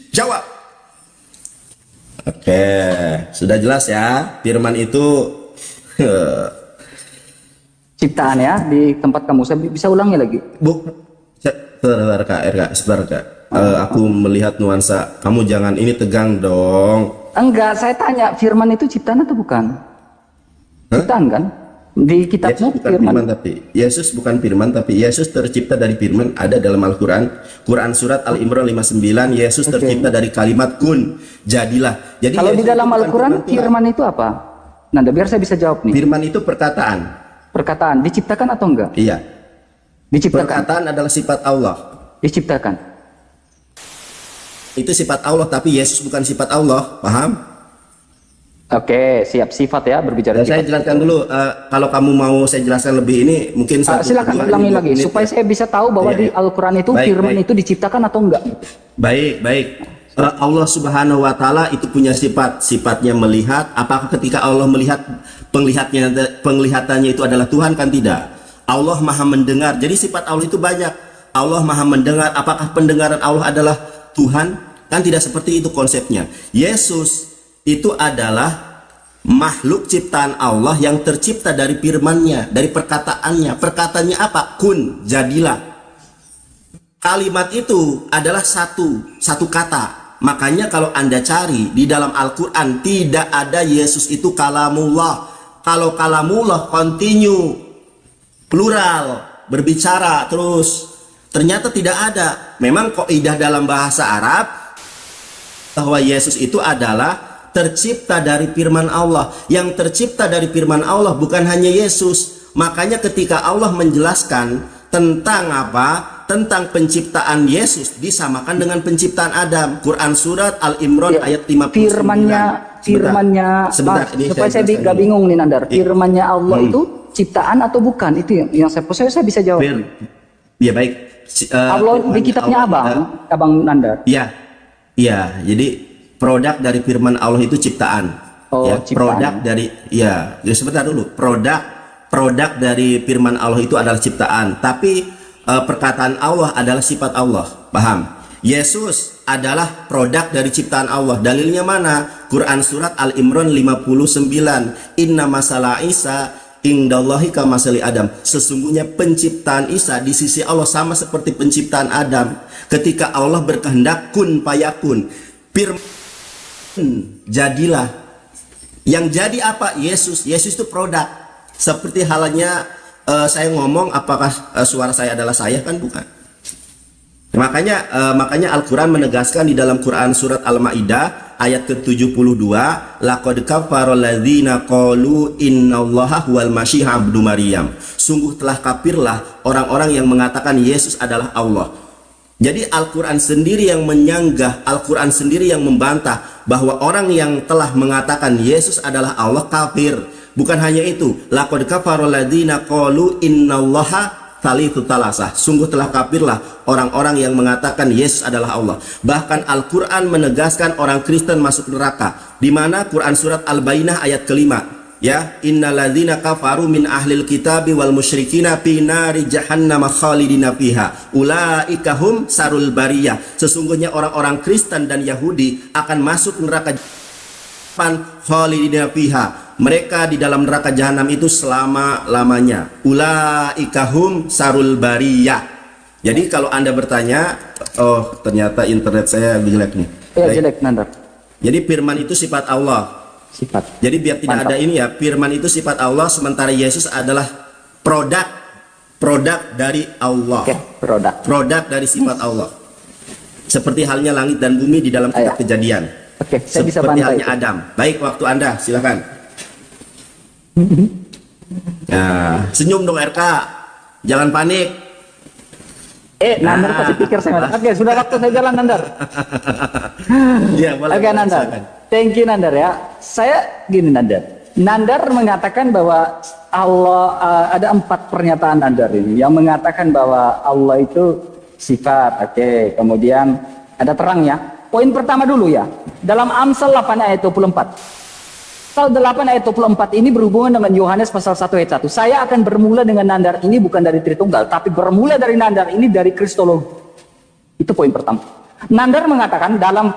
Jawab. Oke, sudah jelas ya. Firman itu Ciptaan ya di tempat kamu. Saya bisa ulangi lagi. Sebentar Kak. Aku melihat nuansa. Kamu jangan ini tegang dong. Enggak, saya tanya, firman itu ciptaan atau bukan? Ciptaan kan? Di kitabmu Yesus bukan firman. Yesus bukan firman, tapi Yesus tercipta dari firman, ada dalam Al-Quran. Quran surat Al-Imran 59, Yesus tercipta dari kalimat kun, jadilah. Jadi Kalau di Yesus dalam itu bukan Al-Quran firman Tuhan. firman itu apa? Nanda, biar saya bisa jawab nih. Firman itu perkataan. Perkataan diciptakan atau enggak? Iya. Diciptakan. Perkataan adalah sifat Allah. Diciptakan. Itu sifat Allah, tapi Yesus bukan sifat Allah, paham? Oke, siap, sifat ya, berbicara Dan saya sifat. jelaskan dulu, kalau kamu mau saya jelaskan lebih ini, mungkin Silakan dua, ulangi 5 lagi menit supaya ya. saya bisa tahu bahwa Iya, di iya. Al-Quran itu Baik, firman baik. itu diciptakan atau enggak. Baik. Allah Subhanahu wa taala itu punya sifatnya melihat. Apakah ketika Allah melihat penglihatannya itu adalah Tuhan? Kan tidak. Allah Maha mendengar. Jadi sifat Allah itu banyak. Allah Maha mendengar. Apakah pendengaran Allah adalah Tuhan? Kan tidak seperti itu konsepnya. Yesus itu adalah makhluk ciptaan Allah yang tercipta dari firman-Nya, dari perkataannya. Perkataannya apa? Kun, jadilah. Kalimat itu adalah satu kata. Makanya kalau Anda cari di dalam Al-Quran, tidak ada Yesus itu kalamullah. Kalau kalamullah continue, plural, berbicara terus. Ternyata tidak ada. Memang kaidah dalam bahasa Arab bahwa Yesus itu adalah tercipta dari firman Allah. Yang tercipta dari firman Allah bukan hanya Yesus. Makanya ketika Allah menjelaskan tentang apa? Tentang penciptaan Yesus disamakan dengan penciptaan Adam. Quran surat Al-Imran ayat 59. Firmannya supaya saya nggak bingung nih Nandar. Firmannya Allah itu ciptaan atau bukan? Itu yang saya bisa jawab. Ya baik. Allah di kitabnya Abang Nandar. Iya, jadi produk dari firman Allah itu ciptaan. Ciptaan. Produk dari sebentar dulu. Produk dari firman Allah itu adalah ciptaan, tapi perkataan Allah adalah sifat Allah. Paham? Yesus adalah produk dari ciptaan Allah. Dalilnya mana? Quran surat Al-Imran 59. Inna masala Isa indallahi kamasali Adam. Sesungguhnya penciptaan Isa di sisi Allah sama seperti penciptaan Adam. Ketika Allah berkehendak kun payakun, firman jadilah. Yang jadi apa? Yesus itu produk. Seperti halnya saya ngomong, apakah suara saya adalah saya? Kan bukan. Makanya Al-Quran menegaskan di dalam Quran surat Al-Maidah ayat ke-72, laqad kafara alladzina qalu innallaha huwal masih ibnu Maryam. Sungguh telah kafirlah orang-orang yang mengatakan Yesus adalah Allah. Jadi Al-Quran sendiri yang menyanggah, Al-Quran sendiri yang membantah bahwa orang yang telah mengatakan Yesus adalah Allah kafir. Bukan hanya itu, laqad kafara alladzina qalu innallaha thalithu thalasah. Sungguh telah kafirlah orang-orang yang mengatakan Yesus adalah Allah. Bahkan Al-Quran menegaskan orang Kristen masuk neraka. Di mana Quran surat Al-Bayyinah ayat kelima. Ya, innalladzina kafaru min ahlil kitabi wal musyrikina fi nari jahannam khalidina fiha. Ulaika hum sarul bariyah. Sesungguhnya orang-orang Kristen dan Yahudi akan masuk neraka khalidina fiha. Mereka di dalam neraka jahanam itu selama-lamanya. Ulaika hum sarul bariyah. Jadi kalau Anda bertanya, oh ternyata internet saya jelek nih. Ya, jelek Nandar. Jadi firman itu sifat Allah. Sifat. Jadi biar tidak ada ini ya, firman itu sifat Allah, sementara Yesus adalah produk dari Allah. Oke, Produk dari sifat Allah. Seperti halnya langit dan bumi di dalam kitab Kejadian. Oke, saya bisa Seperti bantu. halnya Adam. Baik, waktu Anda, silakan. Nah, senyum dong RK. Jangan panik. Nandar kasih pikir saya. Oke, sudah waktu saya jalan Nandar. Ya, boleh. Oke, Nandar. Silakan. Thank you Nandar ya. Saya gini Nandar. Nandar mengatakan bahwa Allah ada 4 pernyataan Nandar ini yang mengatakan bahwa Allah itu sifat. Oke, kemudian ada terangnya. Poin pertama dulu ya. Dalam Amsal 8 ayat 24. Pasal 8 ayat 24 ini berhubungan dengan Yohanes pasal 1 ayat 1. Saya akan bermula dengan Nandar ini bukan dari Tritunggal, tapi bermula dari Nandar ini dari Kristologi. Itu poin pertama. Nandar mengatakan dalam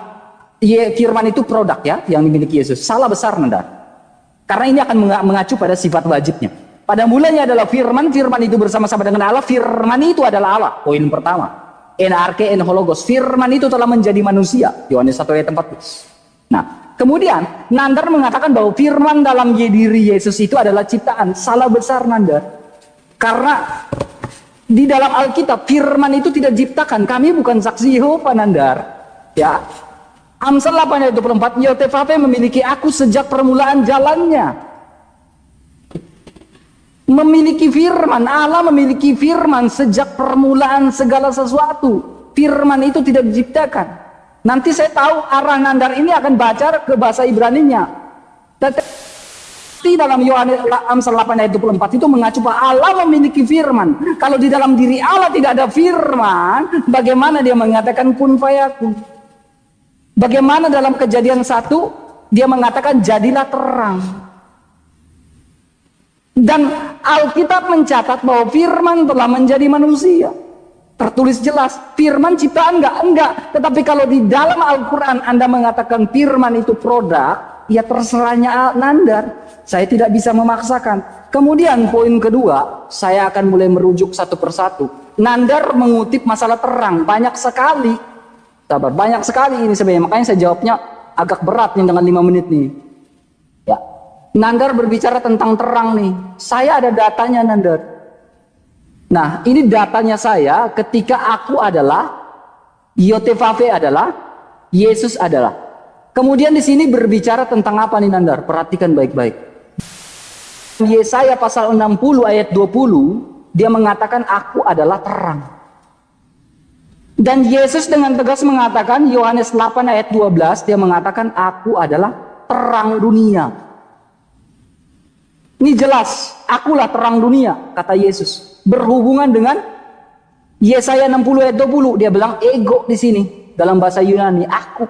firman itu produk ya yang dimiliki Yesus. Salah besar Nandar. Karena ini akan mengacu pada sifat wajibnya. Pada mulanya adalah firman, firman itu bersama-sama dengan Allah, firman itu adalah Allah. Poin pertama. En arche en hologos, firman itu telah menjadi manusia. Yohanes 1 ayat 14. Nah, kemudian Nandar mengatakan bahwa firman dalam diri Yesus itu adalah ciptaan. Salah besar Nandar. Karena di dalam Alkitab firman itu tidak diciptakan. Kami bukan saksi Yehova Nandar. Ya. Amsal 8 ayat 24, Yotevave memiliki aku sejak permulaan jalannya. Memiliki firman, Allah memiliki firman sejak permulaan segala sesuatu. Firman itu tidak diciptakan. Nanti saya tahu arah Nandar ini akan baca ke bahasa Ibraninya. Tetapi dalam Yohanes Amsal 8 ayat 24 itu mengacu bahwa Allah memiliki firman. Kalau di dalam diri Allah tidak ada firman, bagaimana dia mengatakan kun fayakun? Bagaimana dalam Kejadian 1 dia mengatakan jadilah terang. Dan Alkitab mencatat bahwa firman telah menjadi manusia. Tertulis jelas, firman ciptaan enggak. Tetapi kalau di dalam Al-Quran Anda mengatakan firman itu produk, ya terserahnya Nandar. Saya tidak bisa memaksakan. Kemudian poin kedua, saya akan mulai merujuk satu persatu. Nandar mengutip masalah terang, banyak sekali. Sabar, banyak sekali ini sebenarnya. Makanya saya jawabnya agak berat nih dengan 5 menit nih. Ya. Nandar berbicara tentang terang nih. Saya ada datanya Nandar. Nah, ini datanya saya ketika aku adalah, Yotevave adalah, Yesus adalah. Kemudian di sini berbicara tentang apa nih Nandar? Perhatikan baik-baik. Yesaya pasal 60 ayat 20, dia mengatakan aku adalah terang. Dan Yesus dengan tegas mengatakan, Yohanes 8 ayat 12, dia mengatakan aku adalah terang dunia. Ini jelas, akulah terang dunia, kata Yesus. Berhubungan dengan Yesaya 60 ayat 20, dia bilang ego di sini dalam bahasa Yunani, aku.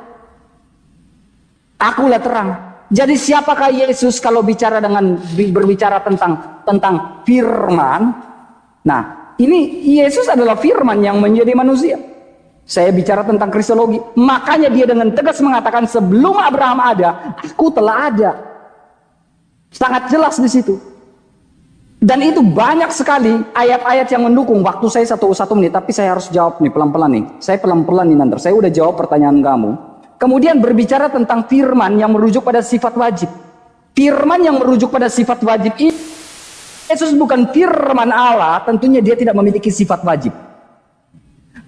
Akulah terang. Jadi siapakah Yesus kalau berbicara tentang firman? Nah, ini Yesus adalah firman yang menjadi manusia. Saya bicara tentang kristologi. Makanya dia dengan tegas mengatakan sebelum Abraham ada, aku telah ada. Sangat jelas di situ. Dan itu banyak sekali ayat-ayat yang mendukung. Waktu saya satu menit, tapi saya harus jawab nih pelan-pelan nih. Saya pelan-pelan nih nanti. Saya udah jawab pertanyaan kamu. Kemudian berbicara tentang firman yang merujuk pada sifat wajib. Firman yang merujuk pada sifat wajib ini, Yesus bukan firman Allah, tentunya dia tidak memiliki sifat wajib.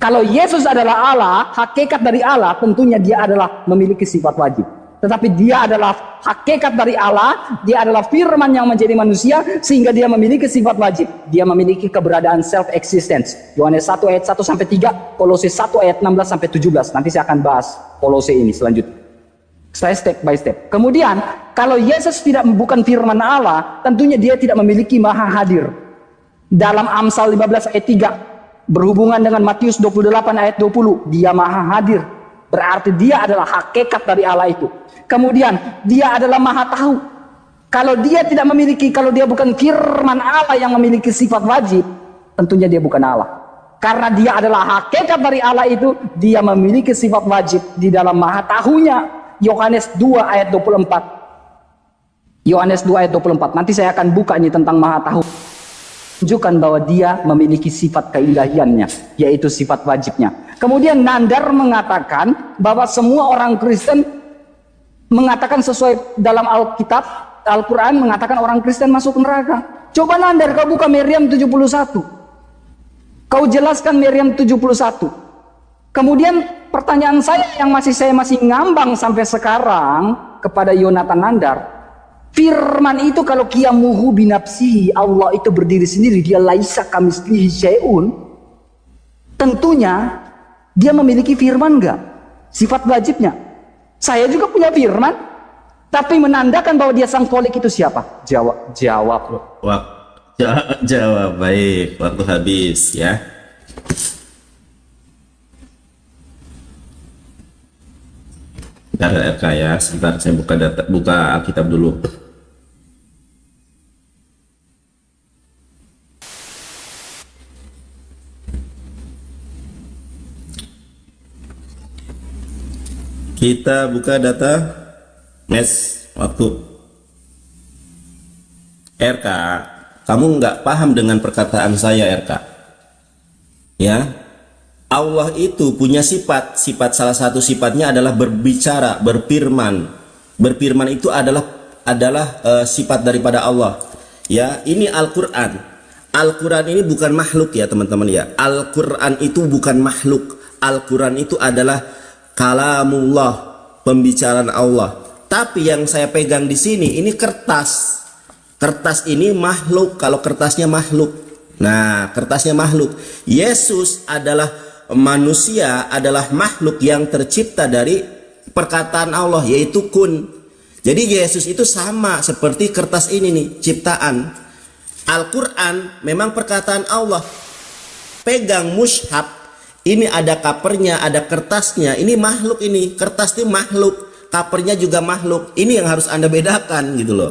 Kalau Yesus adalah Allah, hakikat dari Allah, tentunya dia adalah memiliki sifat wajib. Tetapi dia adalah hakikat dari Allah, dia adalah firman yang menjadi manusia, sehingga dia memiliki sifat wajib. Dia memiliki keberadaan self-existence. Yohanes 1 ayat 1 sampai 3, Kolose 1 ayat 16 sampai 17. Nanti saya akan bahas Kolose ini selanjutnya. Saya step by step. Kemudian, kalau Yesus bukan firman Allah, tentunya dia tidak memiliki maha hadir. Dalam Amsal 15 ayat 3, berhubungan dengan Matius 28 ayat 20, dia maha hadir. Berarti dia adalah hakikat dari Allah itu. Kemudian dia adalah maha tahu. Kalau dia bukan firman Allah yang memiliki sifat wajib, tentunya dia bukan Allah. Karena dia adalah hakikat dari Allah itu, dia memiliki sifat wajib di dalam maha tahunya. Yohanes 2 ayat 24. Yohanes 2 ayat 24. Nanti saya akan buka ini tentang maha tahu. Tunjukkan bahwa dia memiliki sifat keilahiannya, yaitu sifat wajibnya. Kemudian Nandar mengatakan bahwa semua orang Kristen mengatakan sesuai dalam Alkitab, Al-Quran mengatakan orang Kristen masuk neraka. Coba Nandar kau buka Meriam 71. Kau jelaskan Meriam 71. Kemudian pertanyaan saya masih ngambang sampai sekarang kepada Yonatan Nandar. Firman itu kalau qiyamuhu binafsihi, Allah itu berdiri sendiri, dia laisa kamislihi syai'un. Tentunya dia memiliki firman enggak? Sifat wajibnya. Saya juga punya firman, tapi menandakan bahwa dia sang kholik itu siapa? Jawab loh. Jawab, baik, waktu habis ya. Bentar RK ya, sebentar saya buka Alkitab dulu. Kita buka data mes waktu RK kamu nggak paham dengan perkataan saya, RK. Ya, Allah itu punya sifat salah satu sifatnya adalah berbicara, berfirman. Berfirman itu adalah sifat daripada Allah. Ya, ini Al-Qur'an. Al-Qur'an ini bukan makhluk ya, teman-teman ya. Al-Qur'an itu bukan makhluk. Al-Qur'an itu adalah kalamullah, pembicaraan Allah. Tapi yang saya pegang di sini ini kertas. Kertas ini makhluk, kalau kertasnya makhluk. Nah, kertasnya makhluk. Yesus adalah manusia, adalah makhluk yang tercipta dari perkataan Allah, yaitu kun. Jadi Yesus itu sama seperti kertas ini nih, ciptaan. Al-Quran memang perkataan Allah. Pegang mushaf, ini ada covernya, ada kertasnya. Ini makhluk, ini kertas ini makhluk, covernya juga makhluk. Ini yang harus Anda bedakan gitu loh.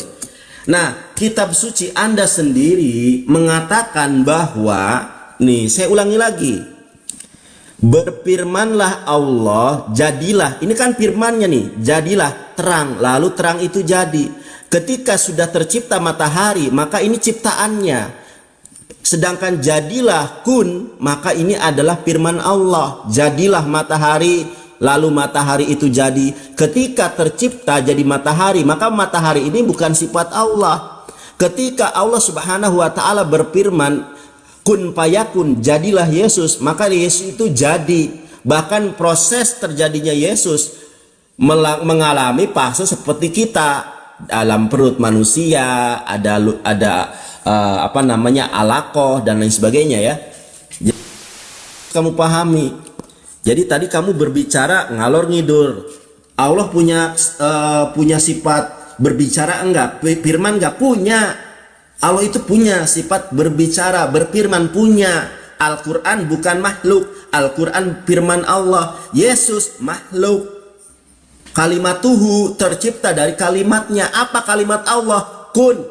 Nah, kitab suci Anda sendiri mengatakan bahwa, nih saya ulangi lagi, berfirmanlah Allah, jadilah. Ini kan firmannya nih, jadilah terang, lalu terang itu jadi. Ketika sudah tercipta matahari, maka ini ciptaannya. Sedangkan jadilah kun, maka ini adalah firman Allah. Jadilah matahari, lalu matahari itu jadi. Ketika tercipta jadi matahari, maka matahari ini bukan sifat Allah. Ketika Allah Subhanahu wa taala berfirman, kun fayakun, jadilah Yesus, maka Yesus itu jadi. Bahkan proses terjadinya Yesus mengalami fase seperti kita. Dalam perut manusia ada alaqah dan lain sebagainya ya. Jadi, kamu pahami. Jadi tadi kamu berbicara ngalor ngidur. Allah punya sifat berbicara enggak? Firman enggak? Punya. Allah itu punya sifat berbicara, berfirman, punya. Al-Quran bukan makhluk. Al-Quran firman Allah. Yesus makhluk. Kalimatuhu tercipta dari kalimatnya. Apa kalimat Allah? Kun.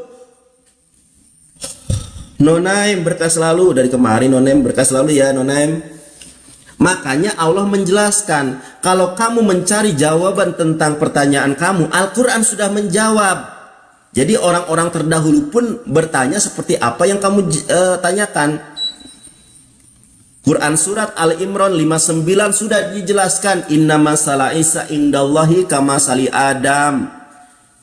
Nonaim berkah selalu dari kemarin. Nonaim berkah selalu ya Nonaim. Makanya Allah menjelaskan, kalau kamu mencari jawaban tentang pertanyaan kamu, Al-Quran sudah menjawab. Jadi orang-orang terdahulu pun bertanya seperti apa yang kamu tanyakan. Quran surat Al-Imran 59 sudah dijelaskan, inna masalah Isa indallahi kama sali Adam.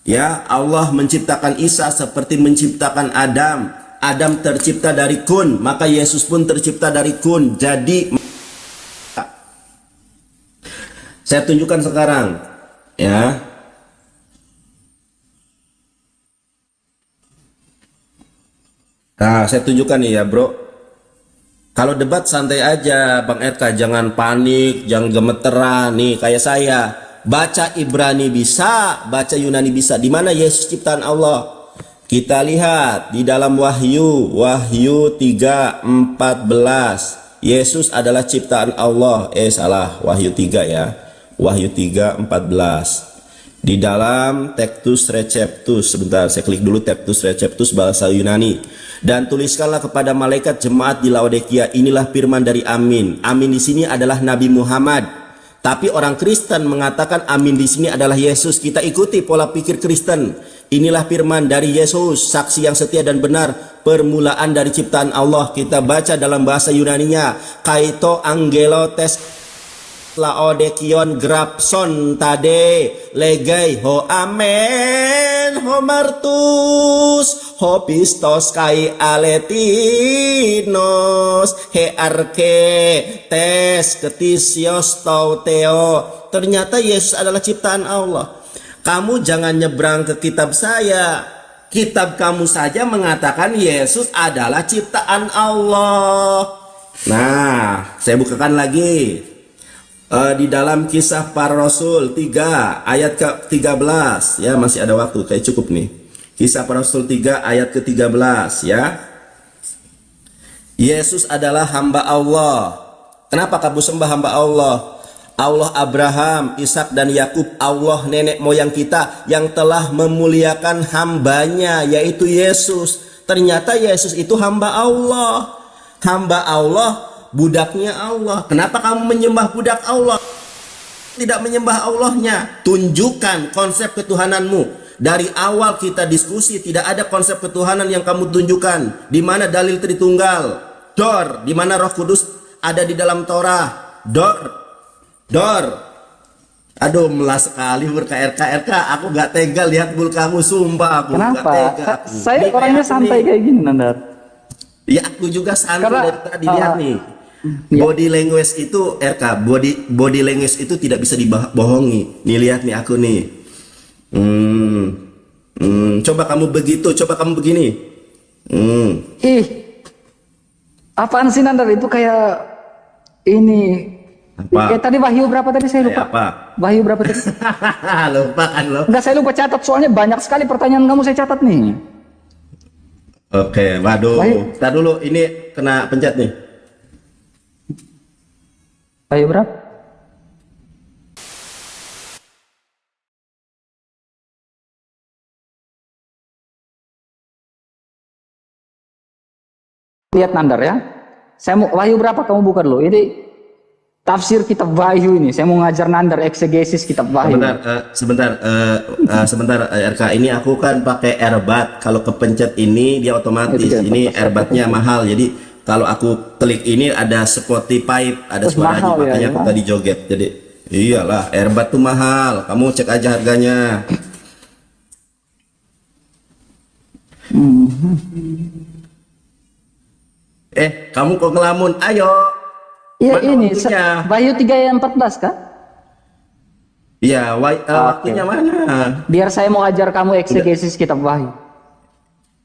Ya, Allah menciptakan Isa seperti menciptakan Adam. Adam tercipta dari kun, maka Yesus pun tercipta dari kun. Jadi saya tunjukkan sekarang ya. Nah, saya tunjukkan nih ya, Bro. Kalau debat santai aja, Bang RK, jangan panik, jangan gemeteran. Nih kayak saya, baca Ibrani bisa, baca Yunani bisa. Di mana Yesus ciptaan Allah? Kita lihat di dalam Wahyu 3:14. Yesus adalah ciptaan Allah. Salah, Wahyu 3 ya. Wahyu 3:14. Di dalam Textus Receptus, sebentar saya klik dulu Textus Receptus bahasa Yunani. Dan tuliskanlah kepada malaikat jemaat di Laodikia, inilah firman dari Amin. Amin di sini adalah Nabi Muhammad. Tapi orang Kristen mengatakan Amin di sini adalah Yesus. Kita ikuti pola pikir Kristen. Inilah firman dari Yesus, saksi yang setia dan benar, permulaan dari ciptaan Allah. Kita baca dalam bahasa Yunaninya, kaito angelo tes laodekion grapson tade legay ho amen ho martus ho pistos kai aletinos he arke tes ketisios tauteo. Ternyata Yesus adalah ciptaan Allah. Kamu jangan nyebrang ke kitab saya. Kitab kamu saja mengatakan Yesus adalah ciptaan Allah. Nah, saya bukakan lagi. Di dalam Kisah Para Rasul 3 ayat ke-13 ya, masih ada waktu, kayak cukup nih. Kisah Para Rasul 3 ayat ke-13 ya. Yesus adalah hamba Allah. Kenapa kamu sembah hamba Allah? Allah Abraham, Ishak dan Yakub, Allah nenek moyang kita yang telah memuliakan hambanya yaitu Yesus. Ternyata Yesus itu hamba Allah. Hamba Allah, budaknya Allah. Kenapa kamu menyembah budak Allah? Tidak menyembah Allahnya. Tunjukkan konsep ketuhananmu Dari awal kita diskusi tidak ada konsep ketuhanan yang kamu tunjukkan. Di mana dalil Tritunggal? Dor. Di mana Roh Kudus ada di dalam Torah? Dor. Aduh, melas sekali RK. Aku gak tega lihat kamu, sumpah aku. Kenapa? Gak tega aku. Saya Nih, orangnya santai kayak gini, Nandar. Ya aku juga santai dari tadi lihat nih. Iya. Body language itu body language itu tidak bisa dibohongi. Nih lihat nih aku nih. Coba kamu begitu, coba kamu begini. Ih, apaan sih Nandar? Itu kayak ini. Apa? Tadi Wahyu berapa tadi saya lupa. Apa? Wahyu berapa tadi? Lupa kan lo? Enggak, saya lupa catat soalnya banyak sekali pertanyaan kamu saya catat nih. Oke, waduh. Baik. Tar dulu, ini kena pencet nih. Wahyu berapa? Lihat Nandar ya. Saya mau Wahyu berapa kamu buka dulu. Ini tafsir kitab Wahyu ini. Saya mau ngajar Nandar eksegesis kitab Wahyu. Sebentar, RK. Ini aku kan pakai earbud. Kalau kepencet ini dia otomatis. Ini earbudnya mahal. Jadi kalau aku klik ini ada Spotify, ada suaranya, mahal, makanya ya, aku tadi joget. Jadi iyalah, earbud tuh mahal. Kamu cek aja harganya. Kamu kok ngelamun? Ayo. Iya Mana ini waktunya? Wahyu 3 ayat 14 kan? Iya, waktunya mana? Biar saya mau ajar kamu eksegesis kitab Wahyu.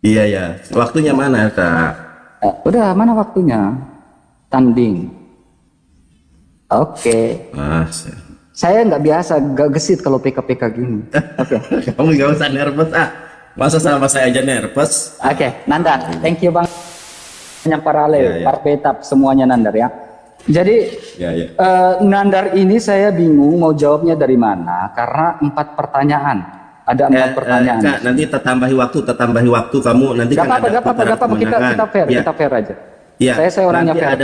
Iya ya, waktunya mana Kak? Udah, mana waktunya? Tanding. Oke. Saya nggak biasa, gak gesit kalau PK-PK gini. Oke. Kamu gak usah nervous Masa sama saya aja nervous? Oke, Nandar, thank you Bang. Hanya paralel, Ya. parpetap semuanya Nandar ya. Jadi Ya. Nandar ini saya bingung mau jawabnya dari mana karena 4 pertanyaan. Ada 4 pertanyaan. Kak, nanti tambahi waktu kamu nanti Gak kan apa-apa, ada putaran kita fair, Ya. kita fair aja. Ya, Saya orangnya nanti fair.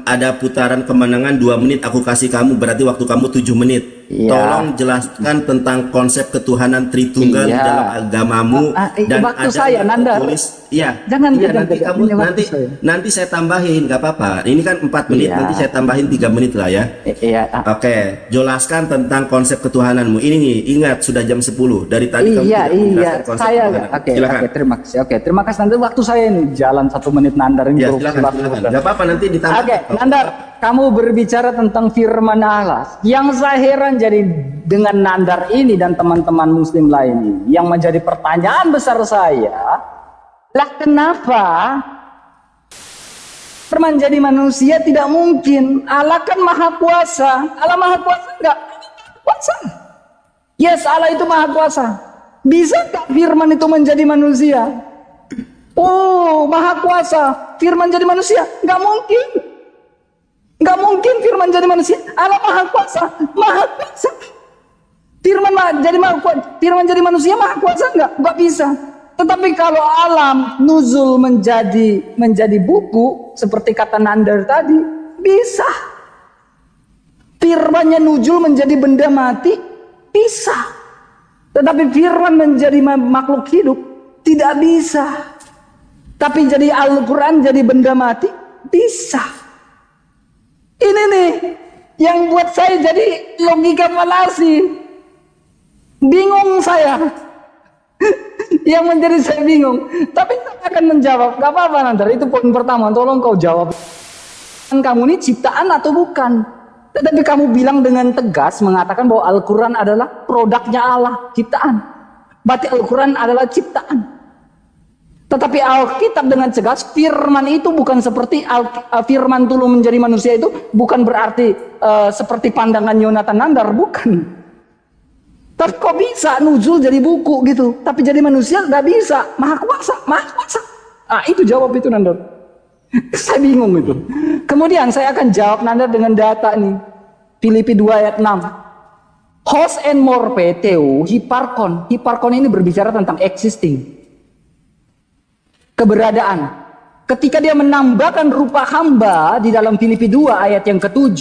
ada putaran kemenangan 2 menit aku kasih kamu, berarti waktu kamu 7 menit. Iya. Tolong jelaskan tentang konsep ketuhanan Tritunggal di Iya. dalam agamamu Itu waktu saya, yang Nandar. tertulis. Iya. Jangan, Iya, jangan, nanti jangan. kamu Ini waktu nanti saya. nanti saya tambahin, nggak apa-apa. Ini kan 4 menit, Iya. nanti saya tambahin 3 menit lah ya. Iya. Oke, jelaskan tentang konsep ketuhananmu. Ini nih, ingat sudah jam 10. Dari tadi kamu Iya, tidak menjelaskan iya. konsep Saya ketuhanan. oke, Silakan. terima kasih. Oke, terima kasih Nandar. Waktu saya ini jalan 1 menit Nandar ini. Ya, terus silakan. keluar. Nggak apa-apa, nanti ditambah. Oke, Nandar, kamu berbicara tentang firman Allah. Yang saya heran jadi dengan Nandar ini dan teman-teman muslim lain ini, yang menjadi pertanyaan besar saya, lah kenapa firman jadi manusia tidak mungkin? Allah kan maha kuasa. Allah maha kuasa enggak? Kuasa. Yes, Allah itu maha kuasa. Bisa enggak firman itu menjadi manusia? Oh, maha kuasa. Firman jadi manusia? Enggak mungkin. Enggak mungkin firman jadi manusia. Allah maha kuasa. Maha kuasa. Firman jadi manusia maha kuasa enggak bisa. Tetapi kalau alam nuzul menjadi buku seperti kata Nandar tadi, bisa. Firmannya nuzul menjadi benda mati, bisa. Tetapi firman menjadi makhluk hidup tidak bisa. Tapi jadi Al-Quran jadi benda mati, bisa. Ini nih yang buat saya jadi logika falasi. Bingung saya. Yang menjadi saya bingung. Tapi saya akan menjawab. Gak apa-apa Nandar, itu poin pertama. Tolong kau jawab. Kamu ini ciptaan atau bukan? Tetapi kamu bilang dengan tegas mengatakan bahwa Al-Quran adalah produknya Allah, ciptaan. Berarti Al-Quran adalah ciptaan. Tetapi Alkitab dengan tegas, firman itu bukan seperti firman dulu menjadi manusia itu bukan berarti seperti pandangan Yonatan Nandar, bukan. Tapi kok bisa nuzul jadi buku gitu, tapi jadi manusia nggak bisa. Maha kuasa, maha kuasa. Ah, itu jawab itu Nandar. Saya bingung itu. Kemudian saya akan jawab Nandar dengan data nih. Filipi 2 ayat 6. Hos and morpe teu hiparkon. Hiparkon ini berbicara tentang existing. Keberadaan. Ketika dia menambahkan rupa hamba di dalam Filipi 2 ayat yang ke-7,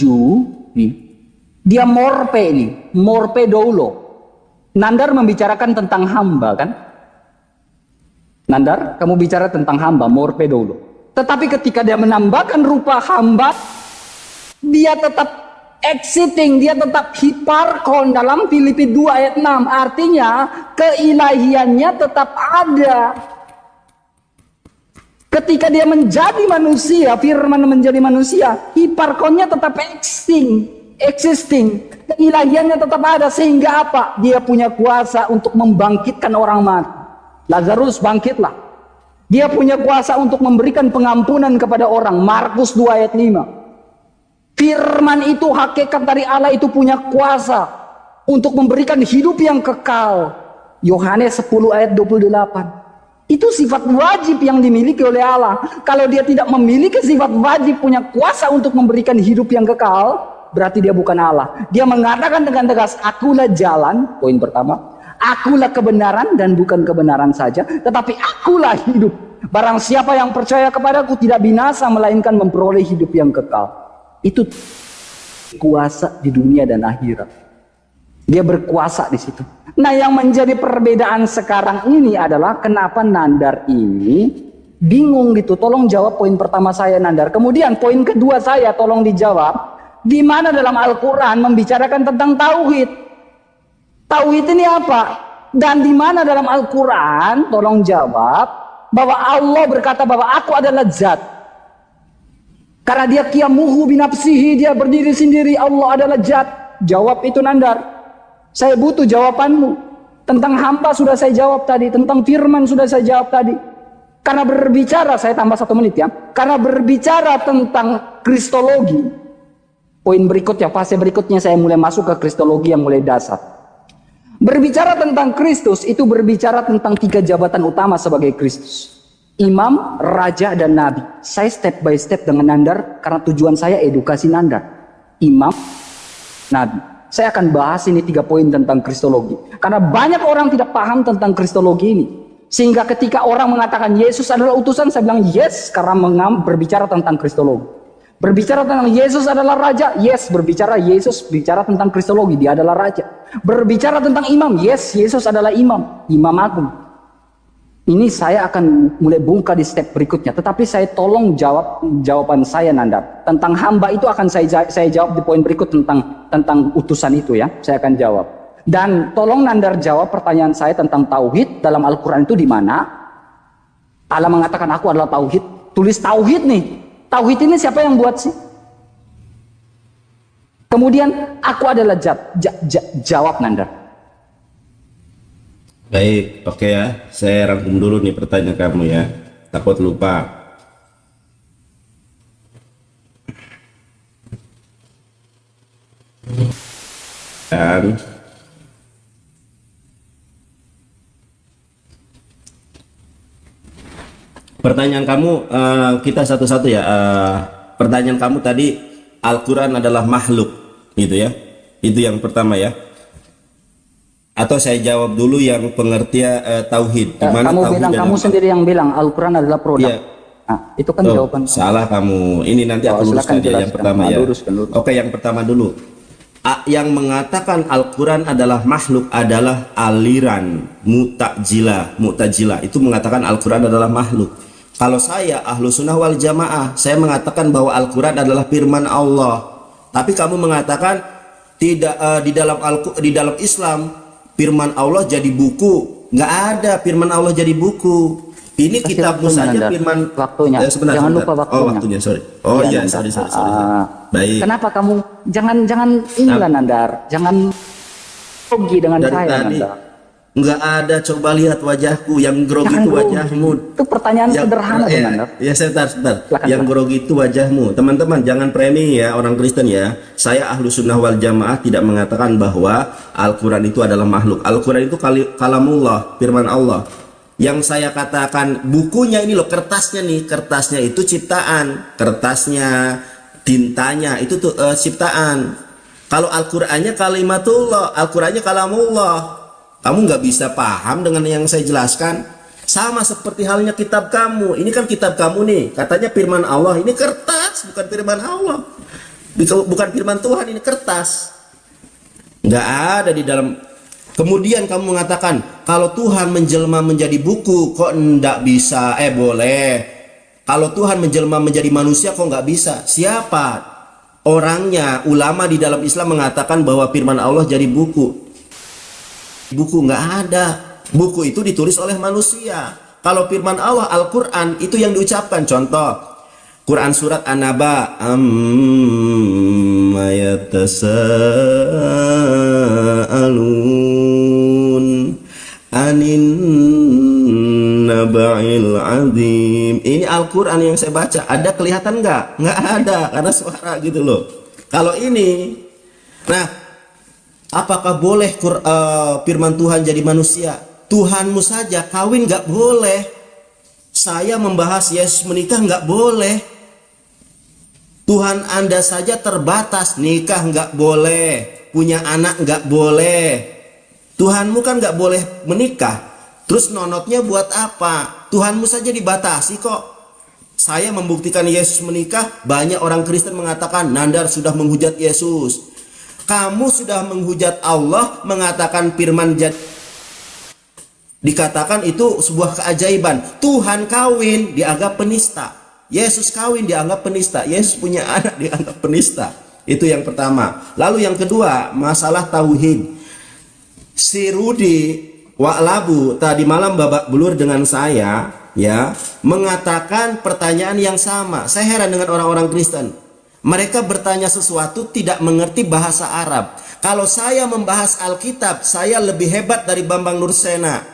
nih, dia morpe ini, morpe doulo. Nandar membicarakan tentang hamba kan? Nandar, kamu bicara tentang hamba, morpe dulu. Tetapi ketika dia menambahkan rupa hamba, dia tetap exiting, dia tetap hiparkon dalam Filipi 2 ayat 6. Artinya keilahiannya tetap ada. Ketika dia menjadi manusia, firman menjadi manusia, hiparkonnya tetap existing. Keilahiannya tetap ada, sehingga apa? Dia punya kuasa untuk membangkitkan orang mati. Lazarus bangkitlah. Dia punya kuasa untuk memberikan pengampunan kepada orang. Markus 2 ayat 5. Firman itu, hakikat dari Allah itu punya kuasa untuk memberikan hidup yang kekal. Yohanes 10 ayat 28. Itu sifat wajib yang dimiliki oleh Allah. Kalau dia tidak memiliki sifat wajib, punya kuasa untuk memberikan hidup yang kekal, berarti dia bukan Allah. Dia mengatakan dengan tegas, akulah jalan, poin pertama. Akulah kebenaran dan bukan kebenaran saja, tetapi akulah hidup. Barang siapa yang percaya kepadaku tidak binasa, melainkan memperoleh hidup yang kekal. Itu kuasa di dunia dan akhirat. Dia berkuasa di situ. Nah, yang menjadi perbedaan sekarang ini adalah kenapa Nandar ini bingung gitu. Tolong jawab poin pertama saya, Nandar. Kemudian poin kedua saya tolong dijawab. Di mana dalam Al-Quran membicarakan tentang tauhid? Tauhid ini apa? Dan di mana dalam Al-Quran, tolong jawab, bahwa Allah berkata bahwa aku adalah zat. Karena dia qiyamuhu binafsihi, dia berdiri sendiri, Allah adalah zat. Jawab itu, Nandar. Saya butuh jawabanmu. Tentang hamba sudah saya jawab tadi. Tentang firman sudah saya jawab tadi. Karena berbicara, saya tambah 1 menit ya. Karena berbicara tentang kristologi. Poin berikutnya, fase berikutnya saya mulai masuk ke kristologi yang mulai dasar. Berbicara tentang Kristus, itu berbicara tentang 3 jabatan utama sebagai Kristus. Imam, Raja, dan Nabi. Saya step by step dengan Nandar, karena tujuan saya edukasi Nandar. Imam, Nabi. Saya akan bahas ini 3 poin tentang kristologi. Karena banyak orang tidak paham tentang kristologi ini. Sehingga ketika orang mengatakan Yesus adalah utusan, saya bilang yes, karena berbicara tentang kristologi. Berbicara tentang Yesus adalah raja, yes, berbicara Yesus, bicara tentang kristologi, dia adalah raja. Berbicara tentang imam, yes, Yesus adalah imam, imam agung. Ini saya akan mulai bongkar di step berikutnya. Tetapi saya tolong jawaban saya, Nandar. Tentang hamba itu akan saya jawab di poin berikut tentang utusan itu ya. Saya akan jawab. Dan tolong Nandar jawab pertanyaan saya tentang tauhid dalam Al-Quran itu di mana? Allah mengatakan aku adalah tauhid. Tulis tauhid nih. Tauhid ini siapa yang buat sih? Kemudian aku adalah jawab, Nandar. Baik, oke ya. Saya rangkum dulu nih pertanyaan kamu ya. Takut lupa. Dan pertanyaan kamu kita satu-satu ya. Pertanyaan kamu tadi, Al-Quran adalah makhluk, gitu ya. Itu yang pertama ya. Atau saya jawab dulu yang pengertian tauhid. Kamu bilang, kamu sendiri yang bilang Al-Quran adalah produk. Iya. Nah, itu kan jawaban. Salah kamu. Ini nanti aku luruskan aja yang pertama ya. Luruskan. Oke, yang pertama dulu. Yang mengatakan Al-Quran adalah makhluk adalah aliran Mu'tazilah. Itu mengatakan Al-Quran adalah makhluk. Kalau saya Ahlus Sunnah wal Jamaah, saya mengatakan bahwa Al-Quran adalah firman Allah. Tapi kamu mengatakan tidak di dalam Islam firman Allah jadi buku. Nggak ada firman Allah jadi buku. Ini kitabmu saja firman. Waktunya. Jangan lupa waktunya. Oh, waktunya, sorry. Oh iya, sorry. Baik. Kenapa kamu jangan inilah Nandar. Jangan grogi dengan dari saya, tadi, Nandar. Nggak ada, coba lihat wajahku. Yang grogi itu wajahmu. Itu pertanyaan sederhana, Nandar. Ya, sebentar. Yang grogi itu wajahmu. Teman-teman, jangan framing ya orang Kristen ya. Saya Ahlus Sunnah wal Jamaah tidak mengatakan bahwa Al-Quran itu adalah makhluk. Al-Quran itu kalamullah, firman Allah. Yang saya katakan bukunya ini loh, kertasnya itu ciptaan. Kertasnya, tintanya itu tuh ciptaan. Kalau Al-Qurannya kalimatullah, Al-Qurannya kalamullah. Kamu nggak bisa paham dengan yang saya jelaskan. Sama seperti halnya kitab kamu. Ini kan kitab kamu nih. Katanya firman Allah. Ini kertas, bukan firman Allah. Bukan firman Tuhan, ini kertas. Nggak ada di dalam Kemudian kamu mengatakan, kalau Tuhan menjelma menjadi buku, kok enggak bisa? Boleh. Kalau Tuhan menjelma menjadi manusia, kok enggak bisa? Siapa orangnya? Ulama di dalam Islam mengatakan bahwa firman Allah jadi buku. Buku enggak ada. Buku itu ditulis oleh manusia. Kalau firman Allah, Al-Quran, itu yang diucapkan. Contoh, Quran surat An-Naba, amma yatasaalun anin naba'il azim. Ini Al-Quran yang saya baca. Ada kelihatan nggak? Nggak ada, karena suara gitu loh. Kalau ini, nah, apakah boleh firman Tuhan jadi manusia? Tuhanmu saja kawin nggak boleh. Saya membahas Yesus menikah nggak boleh. Tuhan Anda saja terbatas, nikah nggak boleh, punya anak nggak boleh. Tuhanmu kan nggak boleh menikah. Terus nonotnya buat apa? Tuhanmu saja dibatasi kok. Saya membuktikan Yesus menikah, banyak orang Kristen mengatakan Nandar sudah menghujat Yesus. Kamu sudah menghujat Allah, mengatakan firman jadi. Dikatakan itu sebuah keajaiban. Tuhan kawin dianggap penista. Yesus kawin dianggap penista. Yesus punya anak dianggap penista. Itu yang pertama. Lalu yang kedua, masalah tauhid. Si Rudi Wa'labu tadi malam babak belur dengan saya, ya, mengatakan pertanyaan yang sama. Saya heran dengan orang-orang Kristen. Mereka bertanya sesuatu tidak mengerti bahasa Arab. Kalau saya membahas Alkitab, saya lebih hebat dari Bambang Nursena.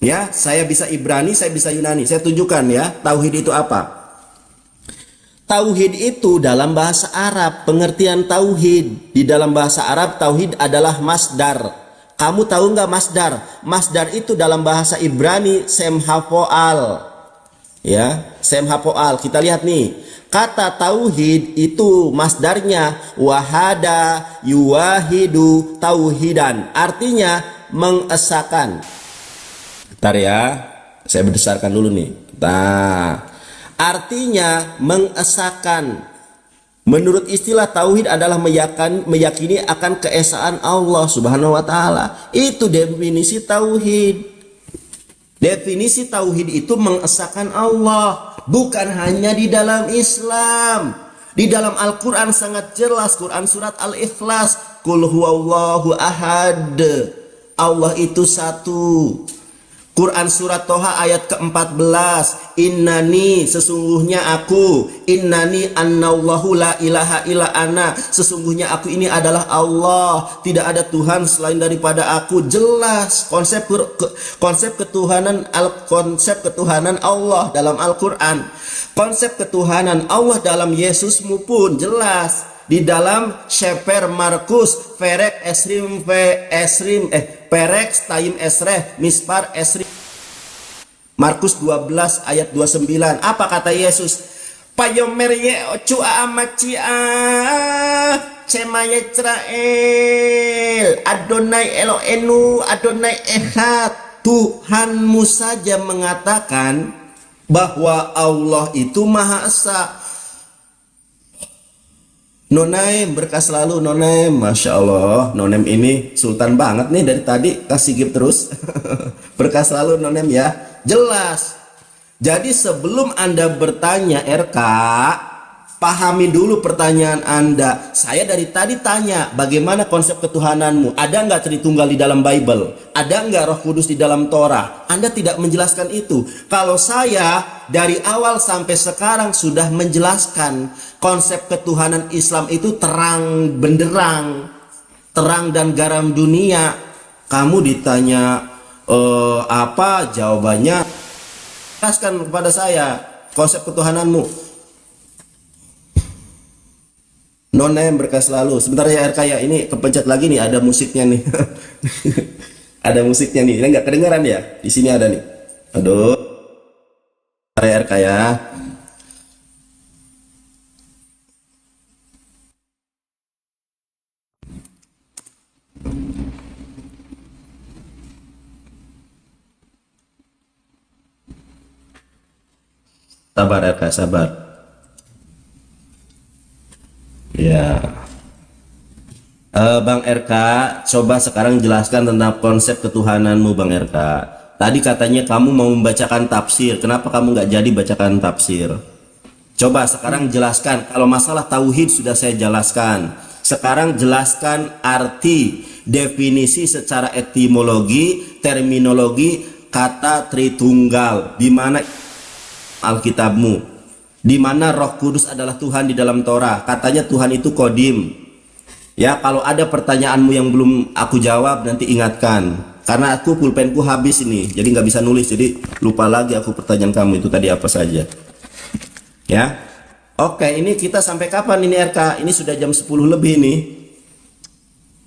Ya, saya bisa Ibrani, saya bisa Yunani. Saya tunjukkan ya, tauhid itu apa. Tauhid itu dalam bahasa Arab, pengertian tauhid di dalam bahasa Arab, tauhid adalah masdar. Kamu tahu nggak masdar? Masdar itu dalam bahasa Ibrani semhapoal. Ya, semhapoal. Kita lihat nih, kata tauhid itu masdarnya wahada yuwahidu tauhidan. Artinya mengesakan. Bentar ya, saya berdasarkan dulu nih. Nah, artinya mengesakan. Menurut istilah tauhid adalah meyakini akan keesaan Allah Subhanahu wa taala. Itu definisi tauhid. Definisi tauhid itu mengesakan Allah, bukan hanya di dalam Islam. Di dalam Al-Qur'an sangat jelas, Quran surat Al-Ikhlas, Qul huwallahu ahad. Allah itu satu. Quran surat Toha ayat ke-14, Innani, sesungguhnya aku, Innani annallahu la ilaha illa ana, sesungguhnya aku ini adalah Allah, tidak ada Tuhan selain daripada aku. Jelas konsep ketuhanan Allah dalam Al-Quran. Konsep ketuhanan Allah dalam Yesusmu pun jelas. Di dalam Sheper Markus Ferek Esrim Perek Taim Esreh Mispar Esrim, Markus 12 ayat 29. Apa kata Yesus? Payomer ye cua amacia cemaya Israel Adonai Elohenu Adonai Ehad. Tuhanmu saja mengatakan bahwa Allah itu Maha Esa. Nonaim, berkah selalu Nonaim. Masya Allah, Nonaim ini sultan banget nih dari tadi, kasih gift terus. Berkah selalu Nonaim ya. Jelas. Jadi sebelum Anda bertanya RK, pahami dulu pertanyaan Anda. Saya dari tadi tanya, bagaimana konsep ketuhananmu? Ada nggak Tritunggal di dalam Bible? Ada nggak Roh Kudus di dalam Torah? Anda tidak menjelaskan itu. Kalau saya dari awal sampai sekarang sudah menjelaskan konsep ketuhanan Islam itu terang benderang, terang dan garam dunia. Kamu ditanya apa jawabannya? Jelaskan kepada saya konsep ketuhananmu. Nonem berkah selalu. Sebentar ya RK ya, ini kepencet lagi nih, ada musiknya nih. Ada musiknya nih. Ini nggak kedengaran ya? Di sini ada nih. Aduh. RK ya. Sabar RK, sabar. Ya. Bang RK, coba sekarang jelaskan tentang konsep ketuhananmu, Bang RK. Tadi katanya kamu mau membacakan tafsir. Kenapa kamu nggak jadi bacakan tafsir? Coba sekarang jelaskan. Kalau masalah tauhid sudah saya jelaskan. Sekarang jelaskan arti, definisi secara etimologi, terminologi kata Tritunggal. Di mana Alkitabmu? Di mana Roh Kudus adalah Tuhan di dalam Torah? Katanya Tuhan itu Kodim. Ya, kalau ada pertanyaanmu yang belum aku jawab nanti ingatkan. Karena aku pulpenku habis ini, jadi nggak bisa nulis. Jadi lupa lagi aku pertanyaan kamu itu tadi apa saja. Ya, oke, ini kita sampai kapan ini RK? Ini sudah jam 10 lebih nih.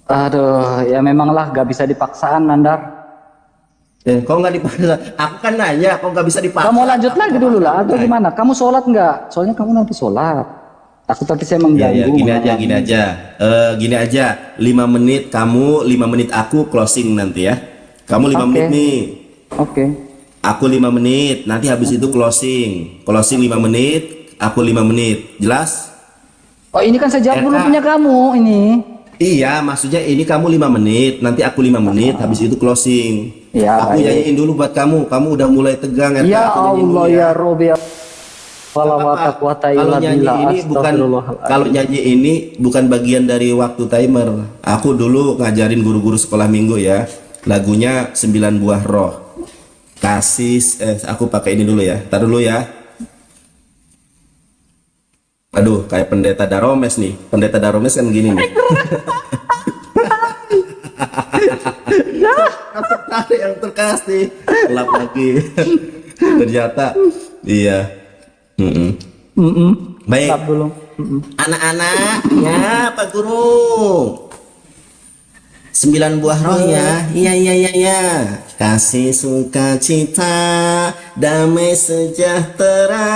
Aduh, ya memanglah gak bisa dipaksaan, Nandar. Kok nggak dipaksa? Aku kan nanya, kok nggak bisa dipaksa? Kamu lanjut lagi dulu lah, atau gimana? Kamu sholat nggak? Soalnya kamu nanti sholat. Aku tadi saya mengganggu. Ya, gini aja. 5 menit kamu, 5 menit aku, closing nanti ya. Kamu 5 menit nih. Oke. Aku 5 menit, nanti habis itu closing. Closing 5 menit, aku 5 menit. Jelas? Oh, ini kan saya jawab dulu punya kamu ini. Iya, maksudnya ini kamu 5 menit, nanti aku 5 menit, habis itu closing. Ya, aku nyanyiin dulu buat kamu. Kamu udah mulai tegang RK. Ya Allah ya Robbi. Kalau nyanyi ini bukan bagian dari waktu timer. Aku dulu ngajarin guru-guru sekolah minggu ya. Lagunya 9 buah roh. Aku pakai ini dulu ya. Tar dulu ya. Aduh, kayak pendeta Daromes nih. Pendeta Daromes kan gini nih. Yang terkasih. Gelap lagi. Ternyata iya. Baik. Anak-anaknya Pak Guru. 9 buah roh ya. Iya. Kasih, sukacita, damai sejahtera,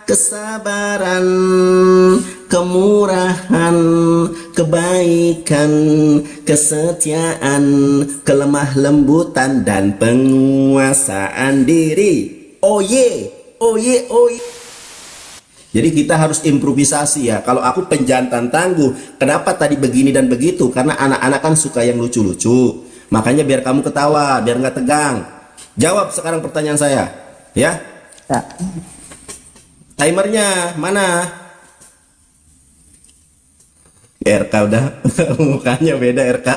kesabaran, kemurahan, kebaikan, kesetiaan, kelemah lembutan, dan penguasaan diri. Oh ye. Jadi kita harus improvisasi ya. Kalau aku penjantan tangguh, kenapa tadi begini dan begitu? Karena anak-anak kan suka yang lucu-lucu. Makanya biar kamu ketawa, biar nggak tegang. Jawab sekarang pertanyaan saya, ya. Timernya mana? RK udah mukanya beda RK.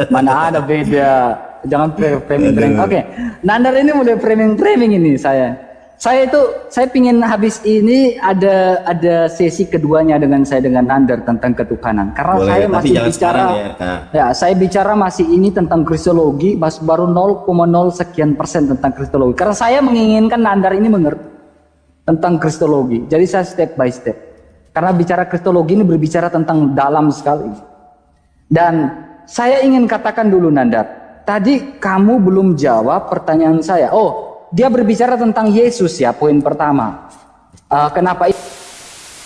Mana ada beda. Jangan framing. Oke. Nandar ini mulai framing ini saya. Saya pingin habis ini ada sesi keduanya dengan Nandar tentang ketuhanan. Karena boleh, saya masih bicara saya bicara masih ini tentang kristologi, baru 0,0 sekian persen tentang kristologi. Karena saya menginginkan Nandar ini mengerti tentang kristologi. Jadi saya step by step. Karena bicara kristologi ini berbicara tentang dalam sekali. Dan saya ingin katakan dulu Nandar, tadi kamu belum jawab pertanyaan saya. Dia berbicara tentang Yesus ya, poin pertama. Kenapa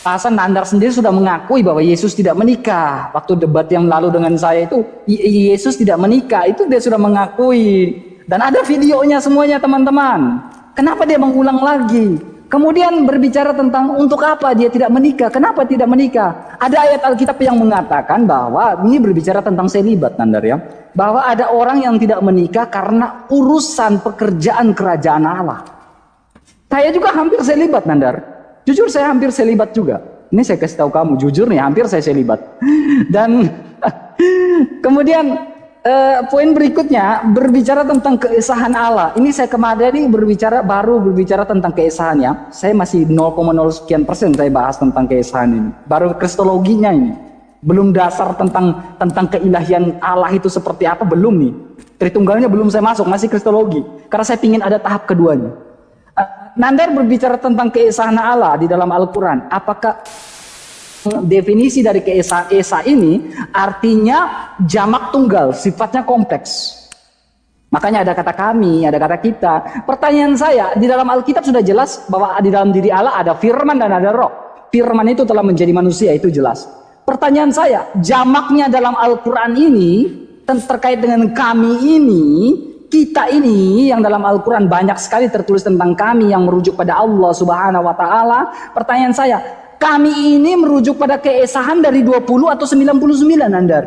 alasan Nandar sendiri sudah mengakui bahwa Yesus tidak menikah. Waktu debat yang lalu dengan saya itu, Yesus tidak menikah, itu dia sudah mengakui. Dan ada videonya semuanya teman-teman. Kenapa dia mengulang lagi? Kemudian berbicara tentang untuk apa dia tidak menikah, kenapa tidak menikah. Ada ayat Alkitab yang mengatakan bahwa, ini berbicara tentang selibat Nandar ya. Bahwa ada orang yang tidak menikah karena urusan pekerjaan kerajaan Allah. Saya juga hampir selibat Nandar. Jujur saya hampir selibat juga. Ini saya kasih tahu kamu, jujur nih hampir saya selibat. Dan kemudian poin berikutnya berbicara tentang keesahan Allah. Ini saya kemarin baru berbicara tentang keesahannya. Saya masih 0,0 sekian persen saya bahas tentang keesahan ini. Baru kristologinya ini. Belum dasar tentang keilahian Allah itu seperti apa, belum nih. Tritunggalnya belum saya masuk, masih kristologi. Karena saya ingin ada tahap keduanya. Nandar berbicara tentang keesahan Allah di dalam Al-Quran. Apakah definisi dari keesahan Esa ini artinya jamak tunggal, sifatnya kompleks. Makanya ada kata kami, ada kata kita. Pertanyaan saya, di dalam Alkitab sudah jelas bahwa di dalam diri Allah ada firman dan ada roh. Firman itu telah menjadi manusia, itu jelas. Pertanyaan saya, jamaknya dalam Al-Quran ini terkait dengan kami ini, kita ini yang dalam Al-Quran banyak sekali tertulis tentang kami yang merujuk pada Allah Subhanahu wa Ta'ala. Pertanyaan saya, kami ini merujuk pada keesahan dari 20 atau 99 Nandar?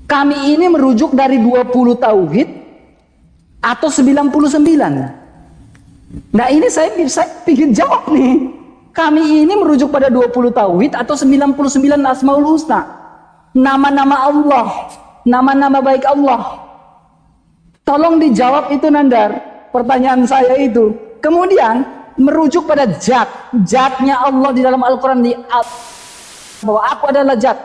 Kami ini merujuk dari 20 tauhid atau 99? Nah ini saya ingin jawab nih. Kami ini merujuk pada 20 tauhid atau 99 asmaul husna, nama-nama Allah, nama-nama baik Allah. Tolong dijawab itu Nandar, pertanyaan saya itu. Kemudian merujuk pada zatnya Allah di dalam Al-Quran, bahwa aku adalah zat.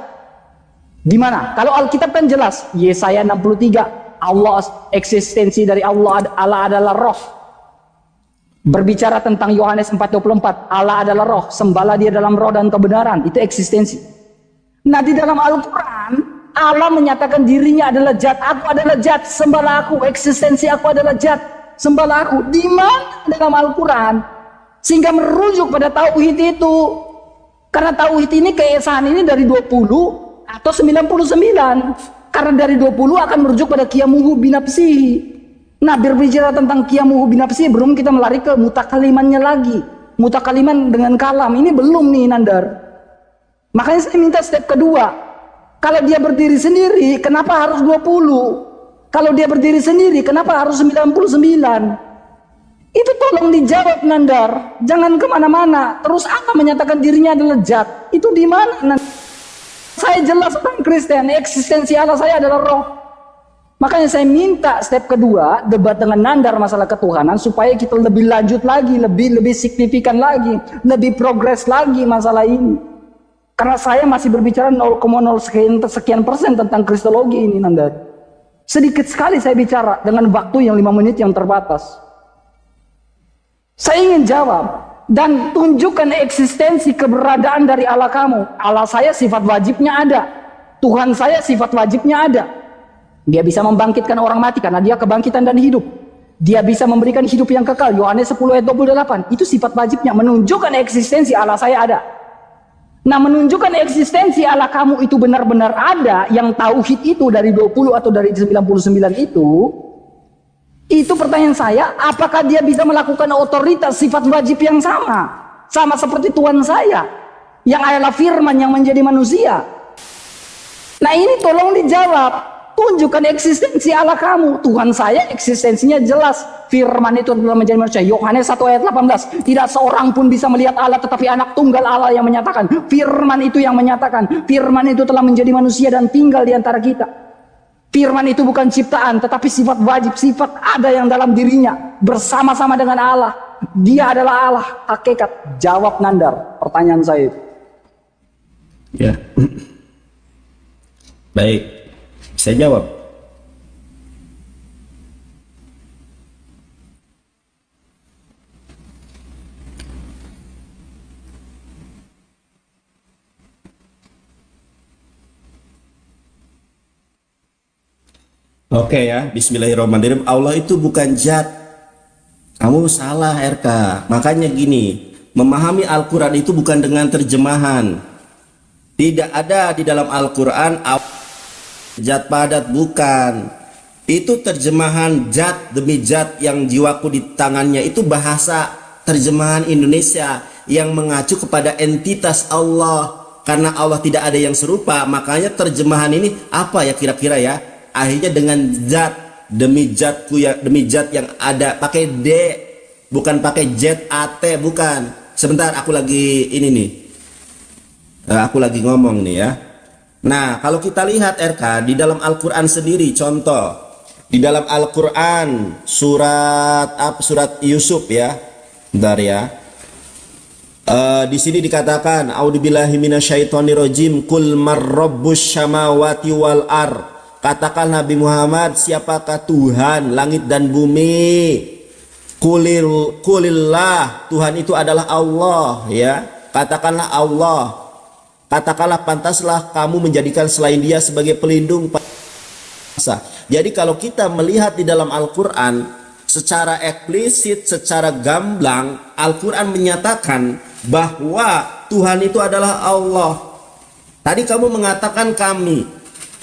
Di mana? Kalau Alkitab kan jelas, Yesaya 63, Allah, eksistensi dari Allah adalah roh. Berbicara tentang Yohanes 4:24, Allah adalah roh, sembahlah dia dalam roh dan kebenaran, itu eksistensi. Nah di dalam Al-Quran, Allah menyatakan dirinya adalah zat, aku adalah zat, sembahlah aku, eksistensi aku adalah zat, sembahlah aku. Di mana dalam Al-Quran? Sehingga merujuk pada tauhid itu. Karena tauhid ini, keesahan ini dari 20 atau 99. Karena dari 20 akan merujuk pada qiyamuhu binafsihi. Nah berbicara tentang qiyamuhu binafsihi, belum kita melari ke mutakalimannya lagi. Mutakaliman dengan kalam, ini belum nih Nandar. Makanya saya minta step kedua. Kalau dia berdiri sendiri, kenapa harus 20? Kalau dia berdiri sendiri, kenapa harus 99? Itu tolong dijawab Nandar. Jangan kemana-mana. Terus Allah menyatakan dirinya adalah zat. Itu di mana Nandar? Saya jelas orang Kristen, eksistensi Allah saya adalah roh. Makanya saya minta step kedua, debat dengan Nandar masalah ketuhanan, supaya kita lebih lanjut lagi, lebih signifikan lagi, lebih progres lagi masalah ini. Karena saya masih berbicara 0,0 sekian persen tentang kristologi ini Nandar. Sedikit sekali saya bicara dengan waktu yang 5 menit yang terbatas. Saya ingin jawab dan tunjukkan eksistensi keberadaan dari Allah kamu. Allah saya sifat wajibnya ada. Tuhan saya sifat wajibnya ada. Dia bisa membangkitkan orang mati karena dia kebangkitan dan hidup. Dia bisa memberikan hidup yang kekal. Yohanes 10 ayat 28. Itu sifat wajibnya, menunjukkan eksistensi Allah saya ada. Nah menunjukkan eksistensi Allah kamu itu benar-benar ada, yang tauhid itu dari 20 atau dari 99 itu pertanyaan saya, apakah dia bisa melakukan otoritas sifat wajib yang sama seperti Tuhan saya yang adalah firman yang menjadi manusia. Nah ini tolong dijawab. Tunjukkan eksistensi Allah kamu. Tuhan saya eksistensinya jelas, firman itu telah menjadi manusia. Yohanes 1 ayat 18, tidak seorang pun bisa melihat Allah, tetapi anak tunggal Allah yang menyatakan. Firman itu yang menyatakan, firman itu telah menjadi manusia dan tinggal di antara kita. Firman itu bukan ciptaan, tetapi sifat wajib, sifat ada yang dalam dirinya, bersama-sama dengan Allah. Dia adalah Allah, hakikat. Jawab Nandar, pertanyaan saya. Ya. Baik. Saya jawab. Oke ya, bismillahirrahmanirrahim. Allah itu bukan zat. Kamu salah RK. Makanya gini, memahami Al-Quran itu bukan dengan terjemahan. Tidak ada di dalam Al-Quran zat padat, bukan. Itu terjemahan zat demi zat yang jiwaku di tangannya. Itu bahasa terjemahan Indonesia yang mengacu kepada entitas Allah. Karena Allah tidak ada yang serupa, makanya terjemahan ini apa ya kira-kira ya? Akhirnya dengan zat demi zatku ya, demi zat yang ada, pakai D, bukan pakai ZAT, bukan. Sebentar, aku lagi ini nih. Aku lagi ngomong nih ya. Nah, kalau kita lihat RK di dalam Al-Quran sendiri, contoh di dalam Al-Quran surat Yusuf ya, bentar ya. Di sini dikatakan, A'udzubillahi minasyaitonirrajim, Qul marrabbus samawati wal ar. Katakan Nabi Muhammad, siapakah Tuhan langit dan bumi? Kulillah, Tuhan itu adalah Allah ya. Katakanlah Allah. Katakanlah pantaslah kamu menjadikan selain dia sebagai pelindung. Jadi kalau kita melihat di dalam Al-Quran secara eksplisit, secara gamblang, Al-Quran menyatakan bahwa Tuhan itu adalah Allah. Tadi kamu mengatakan kami.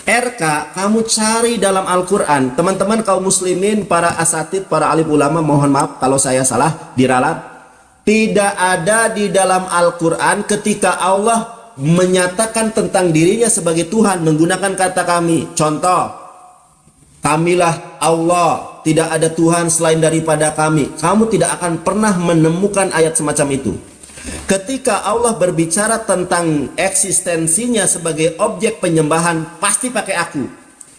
RK, kamu cari dalam Al-Quran. Teman-teman kaum muslimin, para asatid, para alim ulama, mohon maaf kalau saya salah diralat. Tidak ada di dalam Al-Quran ketika Allah menyatakan tentang dirinya sebagai Tuhan menggunakan kata kami. Contoh, kamilah Allah, tidak ada Tuhan selain daripada kami. Kamu tidak akan pernah menemukan ayat semacam itu. Ketika Allah berbicara tentang eksistensinya sebagai objek penyembahan, pasti pakai aku.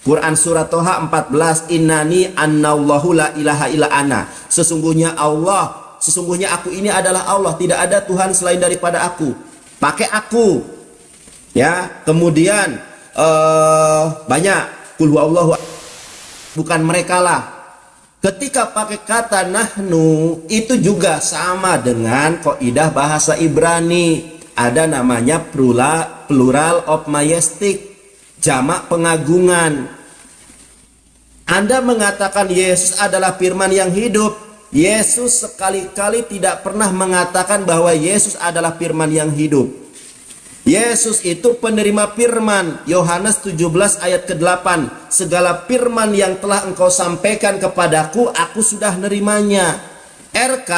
Quran surat Toha 14, innani annallahu la ilaha illa ana. Sesungguhnya aku ini adalah Allah, tidak ada Tuhan selain daripada aku. Pakai aku. Ya, kemudian banyak kul huwallahu, bukan mereka lah. Ketika pakai kata nahnu, itu juga sama dengan kaidah bahasa Ibrani. Ada namanya plural of majestic, jamak pengagungan. Anda mengatakan Yesus adalah firman yang hidup. Yesus sekali-kali tidak pernah mengatakan bahwa Yesus adalah firman yang hidup. Yesus itu penerima firman. Yohanes 17 ayat ke-8. Segala firman yang telah engkau sampaikan kepadaku, aku sudah nerimanya. RK,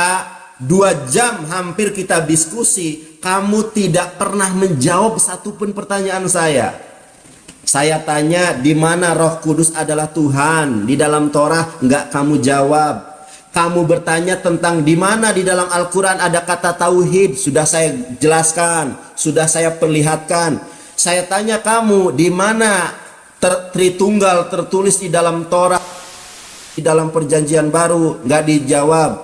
2 jam hampir kita diskusi, kamu tidak pernah menjawab satupun pertanyaan saya. Saya tanya, di mana Roh Kudus adalah Tuhan? Di dalam Torah enggak kamu jawab. Kamu bertanya tentang di mana di dalam Al-Quran ada kata tauhid, sudah saya jelaskan, sudah saya perlihatkan. Saya tanya kamu, di mana Tritunggal tertulis di dalam Torah, di dalam Perjanjian Baru, nggak dijawab.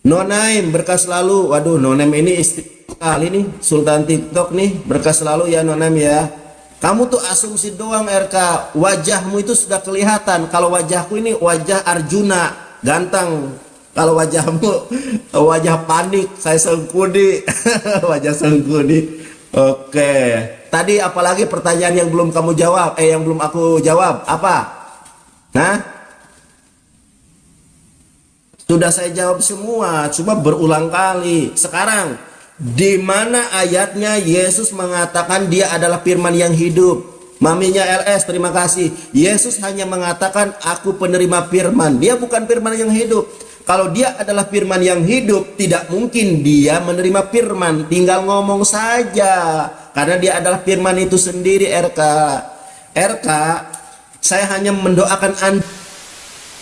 Nonaim berkas lalu, waduh Nonaim ini istiqlal ini Sultan TikTok nih, berkas lalu ya Nonaim ya. Kamu tuh asumsi doang RK, wajahmu itu sudah kelihatan. Kalau wajahku ini wajah Arjuna, ganteng. Kalau wajahmu wajah panik, saya Sengkuni. Wajah Sengkuni. Oke. Tadi apalagi pertanyaan yang belum kamu jawab, yang belum aku jawab, apa? Hah? Sudah saya jawab semua, cuma berulang kali. Sekarang, di mana ayatnya Yesus mengatakan dia adalah firman yang hidup? Maminya LS, terima kasih. Yesus hanya mengatakan aku penerima firman. Dia bukan firman yang hidup. Kalau dia adalah firman yang hidup, tidak mungkin dia menerima firman. Tinggal ngomong saja. Karena dia adalah firman itu sendiri RK. RK, saya hanya mendoakan Anda.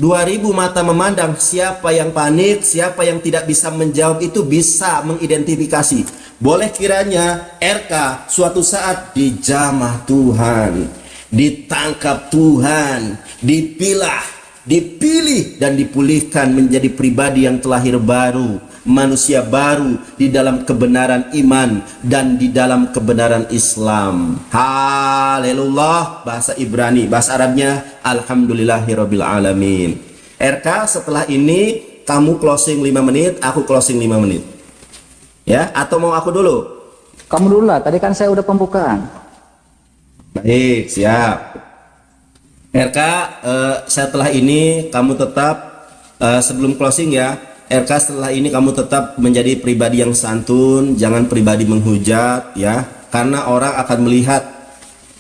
2000 mata memandang, siapa yang panik, siapa yang tidak bisa menjawab itu bisa mengidentifikasi. Boleh kiranya RK suatu saat dijamah Tuhan, ditangkap Tuhan, dipilih dan dipulihkan menjadi pribadi yang terlahir baru, manusia baru di dalam kebenaran iman dan di dalam kebenaran Islam. Haleluya. Bahasa Ibrani, bahasa Arabnya alhamdulillahirabbil alamin. RK, setelah ini kamu closing 5 menit, aku closing 5 menit. Ya, atau mau aku dulu? Kamu dulu lah, tadi kan saya udah pembukaan. Baik, siap. RK, setelah ini kamu tetap sebelum closing ya, RK setelah ini kamu tetap menjadi pribadi yang santun, jangan pribadi menghujat ya, karena orang akan melihat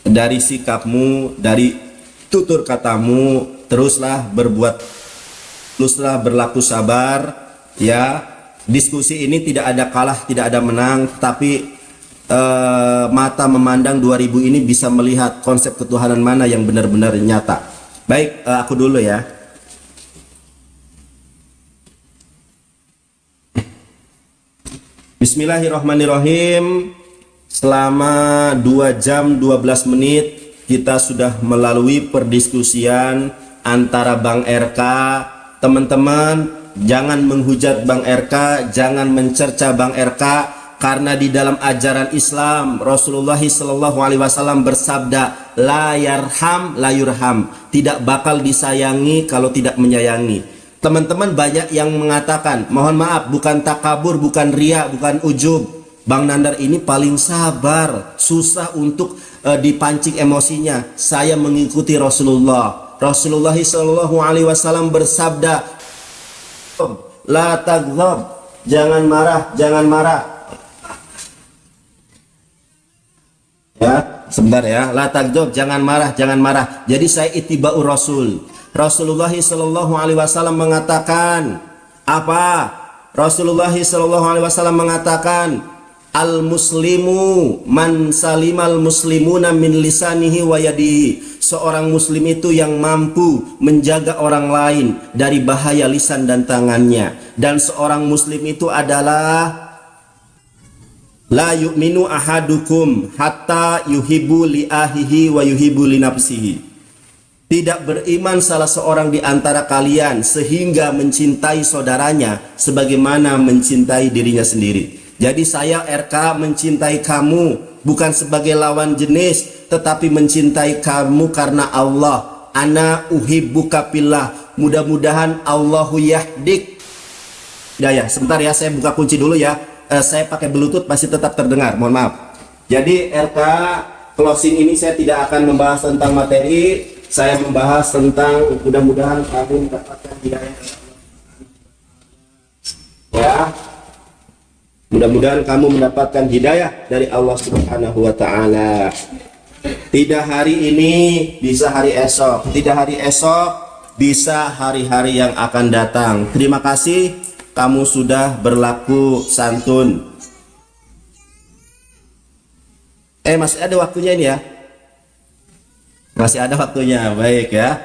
dari sikapmu, dari tutur katamu. Teruslah berlaku sabar ya. Diskusi ini tidak ada kalah, tidak ada menang, tapi mata memandang 2000 ini bisa melihat konsep ketuhanan mana yang benar-benar nyata. Baik, aku dulu ya. Bismillahirrahmanirrahim. Selama 2 jam 12 menit kita sudah melalui perdiskusian antara Bang RK. Teman-teman, jangan menghujat Bang RK, jangan mencerca Bang RK, karena di dalam ajaran Islam Rasulullah SAW bersabda, la yarham la yurham, tidak bakal disayangi kalau tidak menyayangi. Teman-teman banyak yang mengatakan, mohon maaf, bukan takabur, bukan ria, bukan ujub, Bang Nandar ini paling sabar, susah untuk dipancing emosinya. Saya mengikuti Rasulullah SAW bersabda, la taghdab, jangan marah, jangan marah. Ya, sebentar ya. La taghdab, jangan marah, jangan marah. Jadi saya ittiba'ur Rasul. Rasulullah SAW mengatakan apa? Rasulullah SAW mengatakan, al-muslimu man salimal muslimuna min lisanihi wa yadihi. Seorang muslim itu yang mampu menjaga orang lain dari bahaya lisan dan tangannya. Dan seorang muslim itu adalah la yu'minu ahadukum hatta yuhibbu li ahihi wa yuhibbu li nafsihi. Tidak beriman salah seorang di antara kalian sehingga mencintai saudaranya sebagaimana mencintai dirinya sendiri. Jadi saya RK mencintai kamu bukan sebagai lawan jenis, tetapi mencintai kamu karena Allah. Ana uhibbuka fillah. Mudah-mudahan Allahu yahdik. Ya, sebentar ya, saya buka kunci dulu ya. Saya pakai Bluetooth masih tetap terdengar. Mohon maaf. Jadi RK closing ini saya tidak akan membahas tentang materi. Saya membahas tentang mudah-mudahan kamu mendapatkan hidayah. Ya. Mudah-mudahan kamu mendapatkan hidayah dari Allah Subhanahu wa taala. Tidak hari ini, bisa hari esok. Tidak hari esok, bisa hari-hari yang akan datang. Terima kasih kamu sudah berlaku santun. Masih ada waktunya ini ya? Masih ada waktunya, baik ya.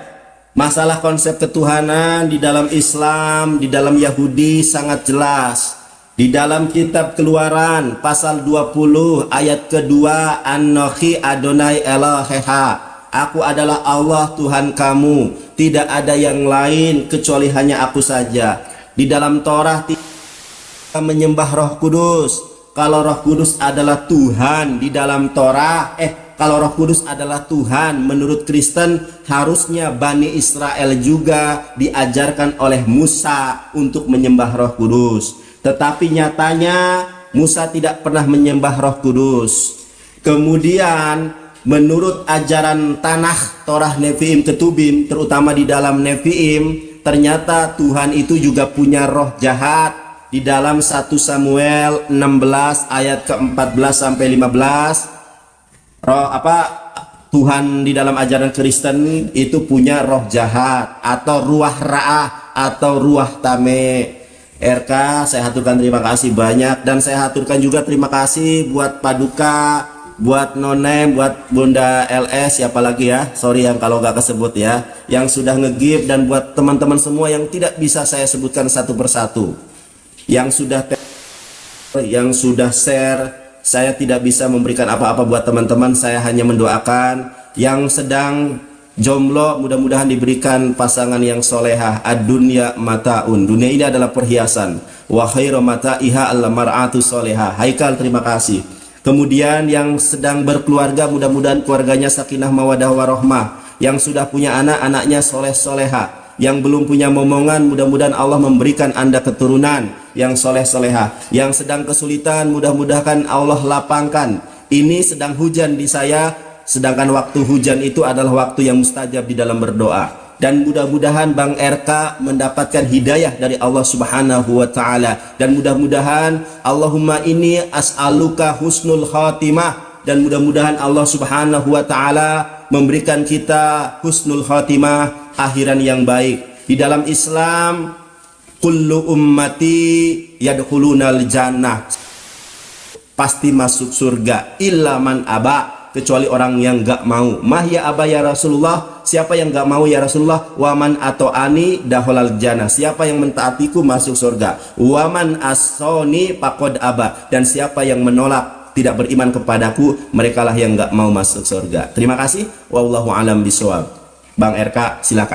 Masalah konsep ketuhanan di dalam Islam, di dalam Yahudi sangat jelas. Di dalam kitab Keluaran pasal 20 ayat kedua, Anochi Adonai Eloheha. Aku adalah Allah Tuhan kamu, tidak ada yang lain kecuali hanya aku saja. Di dalam Torah kita menyembah Roh Kudus. Kalau Roh Kudus adalah Tuhan di dalam Torah, kalau Roh Kudus adalah Tuhan, menurut Kristen harusnya Bani Israel juga diajarkan oleh Musa untuk menyembah Roh Kudus. Tetapi nyatanya Musa tidak pernah menyembah Roh Kudus. Kemudian menurut ajaran tanah Torah Nevi'im Ketubim, terutama di dalam Nevi'im, ternyata Tuhan itu juga punya roh jahat. Di dalam 1 Samuel 16 ayat ke-14 sampai 15. Tuhan di dalam ajaran Kristen itu punya roh jahat atau ruah ra'ah atau ruah tame. RK saya haturkan terima kasih banyak, dan saya haturkan juga terima kasih buat Paduka, buat Nonem, buat Bunda LS, siapa lagi ya, sorry yang kalau gak kesebut ya, yang sudah nge-give, dan buat teman-teman semua yang tidak bisa saya sebutkan satu persatu, yang sudah share. Saya tidak bisa memberikan apa-apa buat teman-teman. Saya hanya mendoakan yang sedang jomblo, mudah-mudahan diberikan pasangan yang solehah. Ad-dunya mataun. Dunia ini adalah perhiasan. Wa khairu mata'iha al-mar'atu solehah. Haikal, terima kasih. Kemudian yang sedang berkeluarga, mudah-mudahan keluarganya sakinah mawadah warahmah. Yang sudah punya anak, anaknya soleh-solehah. Yang belum punya momongan, mudah-mudahan Allah memberikan Anda keturunan yang soleh-soleha. Yang sedang kesulitan, mudah-mudahan Allah lapangkan. Ini sedang hujan di saya, sedangkan waktu hujan itu adalah waktu yang mustajab di dalam berdoa. Dan mudah-mudahan Bang RK mendapatkan hidayah dari Allah Subhanahu wa taala. Dan mudah-mudahan Allahumma inni as'aluka husnul khatimah. Dan mudah-mudahan Allah Subhanahu wa taala memberikan kita husnul khatimah, akhiran yang baik. Di dalam Islam, kullu ummati yadkhulunal jannah, pasti masuk surga, illa man aba, kecuali orang yang gak mau. Mahya aba ya Rasulullah, siapa yang gak mau ya Rasulullah? Waman atau ani daholal jannah, siapa yang mentaatiku masuk surga. Waman asoni pakod aba, dan siapa yang menolak, tidak beriman kepadaku, merekalah yang gak mau masuk surga. Terima kasih. Wallahu alam bisawab. Bang RK silakan.